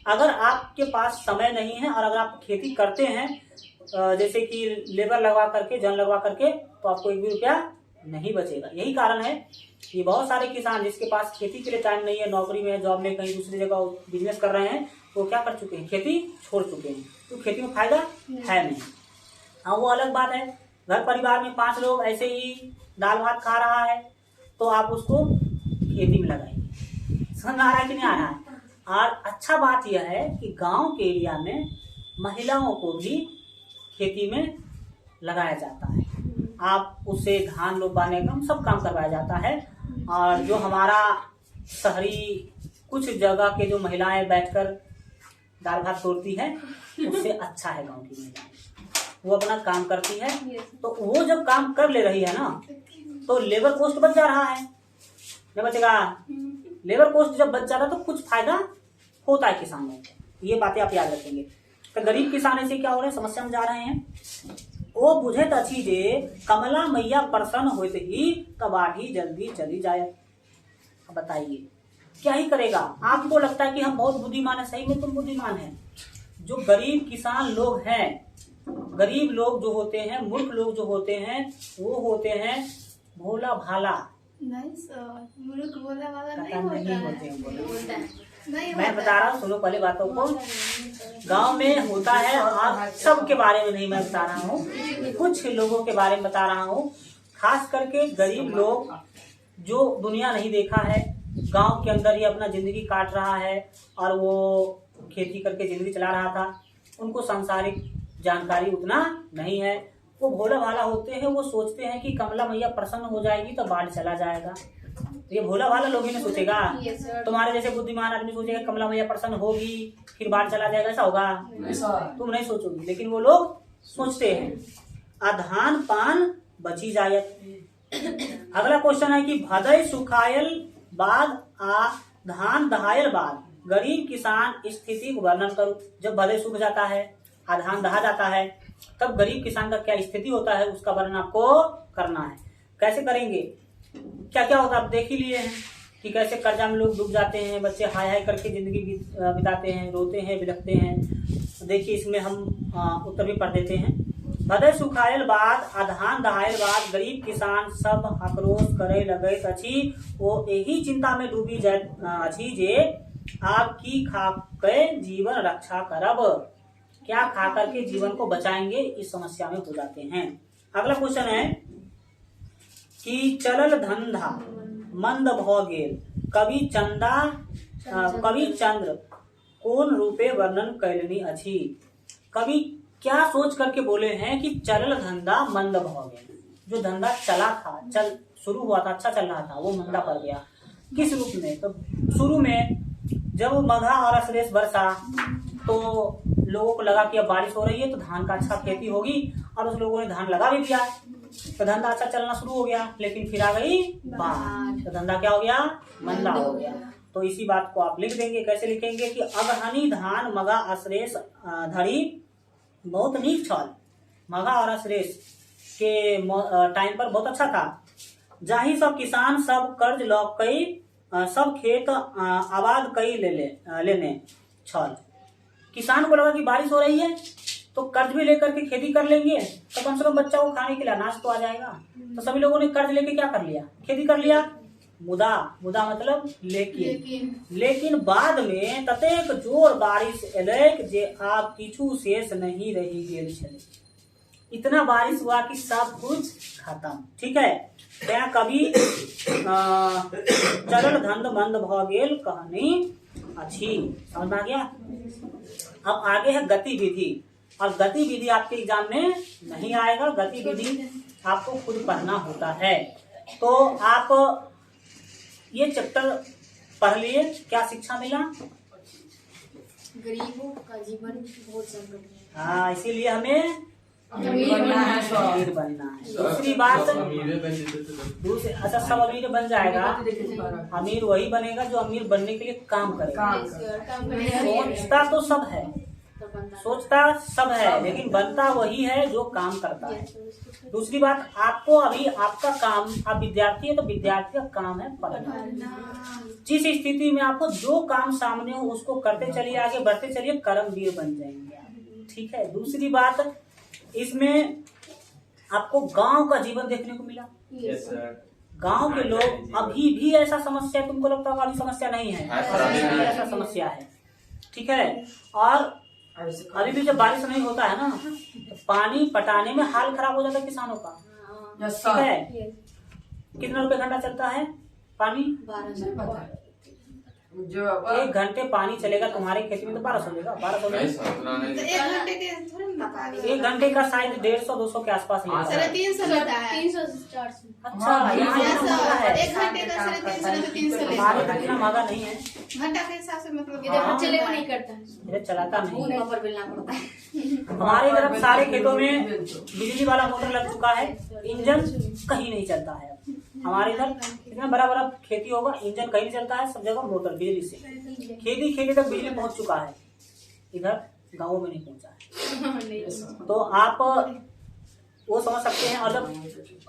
अगर आपके पास समय नहीं है और अगर आप खेती करते हैं, जैसे कि लेबर लगवा करके, जन लगवा करके, तो आपको 1 भी रुपया नहीं बचेगा। यही कारण है कि बहुत सारे किसान जिसके पास खेती के लिए टाइम नहीं है, नौकरी में है, जॉब में, कहीं दूसरी जगह बिजनेस कर रहे हैं, तो क्या कर चुके हैं? खेती छोड़ चुके हैं। तो खेती में फायदा है नहीं। हाँ, वो अलग बात है। घर परिवार में 5 लोग ऐसे ही दाल भात खा रहा है, तो आप उसको खेती में लगाएंगे। समझ में आ रहा है कि नहीं आ रहा है? और अच्छा बात यह है कि गांव के एरिया में महिलाओं को भी खेती में लगाया जाता है। आप उससे धान रोपाने का सब काम करवाया जाता है। और जो हमारा शहरी कुछ जगह के जो महिलाएं बैठकर दाल भात तोड़ती है, उससे अच्छा है गांव की महिलाएं, वो अपना काम करती है। तो वो जब काम कर ले रही है ना, तो लेबर कॉस्ट बच जा रहा है। नहीं बचेगा? लेबर कॉस्ट जब बच जाता है तो कुछ फायदा होता है किसानों को। ये बातें आप याद रखेंगे। तो गरीब किसान ऐसे क्या हो रहे हैं, समस्या में जा रहे हैं। ओ बुझत अछि जे कमला मैया प्रसन्न होते ही तब आधी जल्दी चली जाए। अब बताइए क्या ही करेगा? आपको लगता है कि हम बहुत बुद्धिमान है, सही में तुम बुद्धिमान है। जो गरीब किसान लोग हैं, गरीब लोग जो होते हैं, मूर्ख लोग जो होते हैं, वो होते हैं भोला भाला। नहीं सर, मुल्क बोला वाला नहीं नहीं होता होते हैं है। बोला। नहीं मैं होता बता रहा हूँ, सुनो पहले बातों को। है। गांव में होता है, आप सबके बारे में नहीं मैं बता रहा हूँ, कुछ लोगों के बारे में बता रहा हूँ। खास करके गरीब लोग जो दुनिया नहीं देखा है, गांव के अंदर ही अपना जिंदगी काट रहा है और वो खेती करके जिंदगी चला रहा था, उनको सांसारिक जानकारी उतना नहीं है। वो भोला भाला होते हैं। वो सोचते हैं कि कमला मैया प्रसन्न हो जाएगी तो बाढ़ चला जाएगा। तो ये भोला भाला लोग ही नहीं सोचेगा। तुम्हारे जैसे बुद्धिमान आदमी सोचेगा कमला मैया प्रसन्न होगी फिर बाढ़ चला जाएगा, ऐसा होगा? तुम नहीं सोचोगे, लेकिन वो लोग सोचते हैं। अधान पान बची जायत। अगला क्वेश्चन है कि भदय सुखायल बाद आ धान दहायल बाद गरीब किसान स्थिति को वर्णन करो। जब भदय सूख जाता है, धान दहा जाता है, तब गरीब किसान का क्या स्थिति होता है, उसका वर्णन आपको करना है। कैसे करेंगे? क्या क्या होता है आप देख ही लिए हैं कि कैसे कर्जा में लोग डूब जाते हैं, बच्चे हाय हाय करके जिंदगी बिताते हैं, रोते हैं, बिलखते हैं। तो देखिए इसमें हम उत्तर भी पढ़ देते हैं। भदय सुखायल बाद धान दहायल बाद गरीब किसान सब आक्रोश करे लगैत अछि। वो यही चिंता में डूबी जाइत अछि जे आपकी खाके जीवन रक्षा करब। क्या खा करके जीवन को बचाएंगे, इस समस्या में हो जाते हैं। अगला क्वेश्चन है कि चलल धंधा मंद भ गेल कवि चंद्र कौन रूपे वर्णन कैलनी अछि। कवि क्या सोच करके बोले हैं कि चलल धंधा मंद भ गेल। जो धंधा चला था, शुरू हुआ था, अच्छा चल रहा था, वो मंदा पड़ गया। किस रूप में? तो शुरू में जब मघा और अश्लेष बरसा तो लोगों को लगा कि अब बारिश हो रही है तो धान का अच्छा खेती होगी, और उस लोगों ने धान लगा भी दिया तो धंधा अच्छा चलना शुरू हो गया। लेकिन फिर आ गई बाढ़, तो धंधा क्या हो गया? मंदा हो गया। तो इसी बात को आप लिख देंगे। कैसे लिखेंगे कि अगहनी धान मघा अश्लेष धरी बहुत नीक छल। मघा और अश्लेष के टाइम पर बहुत अच्छा था। जाहि सब किसान सब कर्ज ल कई सब खेत आबाद कई लेने छल। किसान को लगा कि बारिश हो रही है तो कर्ज भी लेकर के खेती कर लेंगे तो कम से कम बच्चा को खाने के लिए अनाज तो आ जाएगा। तो सभी लोगों ने कर्ज लेके क्या कर लिया? खेती कर लिया। मुदा मतलब लेकिन बाद में ततेक जोर बारिश एलैक जे आब किछु शेष नहीं रही गेल छल। इतना बारिश हुआ कि सब कुछ खत्म। ठीक है, क्या कभी चलल धंध मंद भ गेल कहानी अच्छी समझ में आ गया। अब आगे है गतिविधि, और गतिविधि आपके एग्जाम में नहीं आएगा। गतिविधि आपको खुद पढ़ना होता है। तो आप ये चैप्टर पढ़ लिए, क्या शिक्षा मिला? गरीबों का जीवन बहुत संकट में। हाँ, इसीलिए हमें अमीर बनना है अमीर बनना है। दूसरी बात, अच्छा सब अमीर बन जाएगा, अमीर वही बनेगा जो अमीर बनने के लिए काम करेगा। सोचता तो सब है, सोचता सब है, लेकिन बनता वही है जो काम करता है। दूसरी बात, आपको अभी आपका काम, आप विद्यार्थी है तो विद्यार्थी का काम है पढ़ना। जिस स्थिति में आपको जो काम सामने हो उसको करते चलिए, आगे बढ़ते चलिए, कर्मवीर बन जाएंगे आप। ठीक है। दूसरी बात, इसमें आपको गांव का जीवन देखने को मिला। Yes sir. गांव के लोग अभी भी ऐसा समस्या, तुमको लगता होगा अभी समस्या नहीं है, अभी भी ऐसा समस्या है। ठीक है। और अभी भी जब बारिश नहीं होता है ना, तो पानी पटाने में हाल खराब हो जाता है किसानों का। ठीक है। कितना रुपए घंटा चलता है पानी? 1200। जो 1 घंटे पानी चलेगा तुम्हारे खेत में तो 1200 लेगा। 1200 तो 1 घंटे के थोड़ा ना बता रही। 1 घंटे का शायद 150-200 के आसपास लेगा। 350 लेता है। 300 से 400। अच्छा, यहाँ इतना महंगा है। 1 घंटे का 350 नहीं तो 300 लेता हमारे है। घर इतना महंगा नहीं है, घंटा के हिसाब से मतलब इधर हाँ। चले नहीं करता है, इधर चलाता नहीं। मुंह पर बेलना पड़ता है। हमारे तरफ सारे खेतों में बिजली वाला मोटर लग चुका है, इंजन कहीं नहीं चलता है। हमारे इधर इतना बड़ा बड़ा खेती होगा, इंजन कहीं नहीं चलता है, सब जगह मोटर बिजली से। खेती तक बिजली पहुंच चुका है, इधर गाँव में नहीं पहुंचा है। तो आप वो समझ सकते हैं। और जब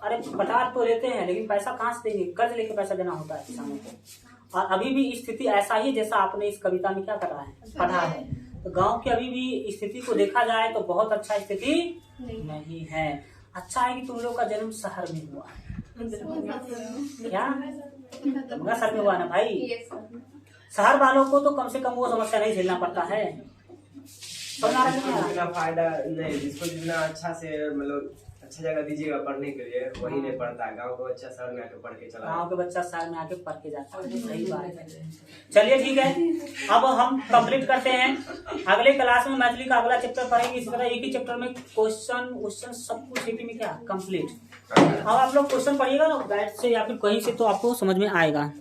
अरे पटार तो लेते हैं, लेकिन पैसा कहाँ से देंगे? कर्ज लेके पैसा देना होता है किसानों को। और अभी भी स्थिति ऐसा ही है जैसा आपने इस कविता में क्या करा है, पढ़ा है। तो गांव की अभी भी स्थिति को देखा जाए तो बहुत अच्छा स्थिति नहीं है। अच्छा है कि तुम लोग का जन्म शहर में हुआ है। क्या तुम्हारा शहर में हुआ ना भाई? शहर वालों को तो कम से कम वो समस्या नहीं झेलना पड़ता है। जितना फायदा नहीं, जिसको जितना अच्छा से मतलब अच्छा जगह दीजिएगा पढ़ने के लिए, वही नहीं पढ़ता है। गाँव का बच्चा शहर में आके पढ़ के चला गाँव के बच्चा शहर में आके पढ़ के जाता है। सही बात है। चलिए ठीक है, अब हम कंप्लीट करते हैं। अगले क्लास में मैथिली का अगला चैप्टर पढ़ेंगे। इसी तरह एक ही चैप्टर में क्वेश्चन सब कुछ एक ही में क्या कंप्लीट। अब आप लोग क्वेश्चन पढ़िएगा ना गाइड से या फिर कहीं से, तो आपको समझ में आएगा।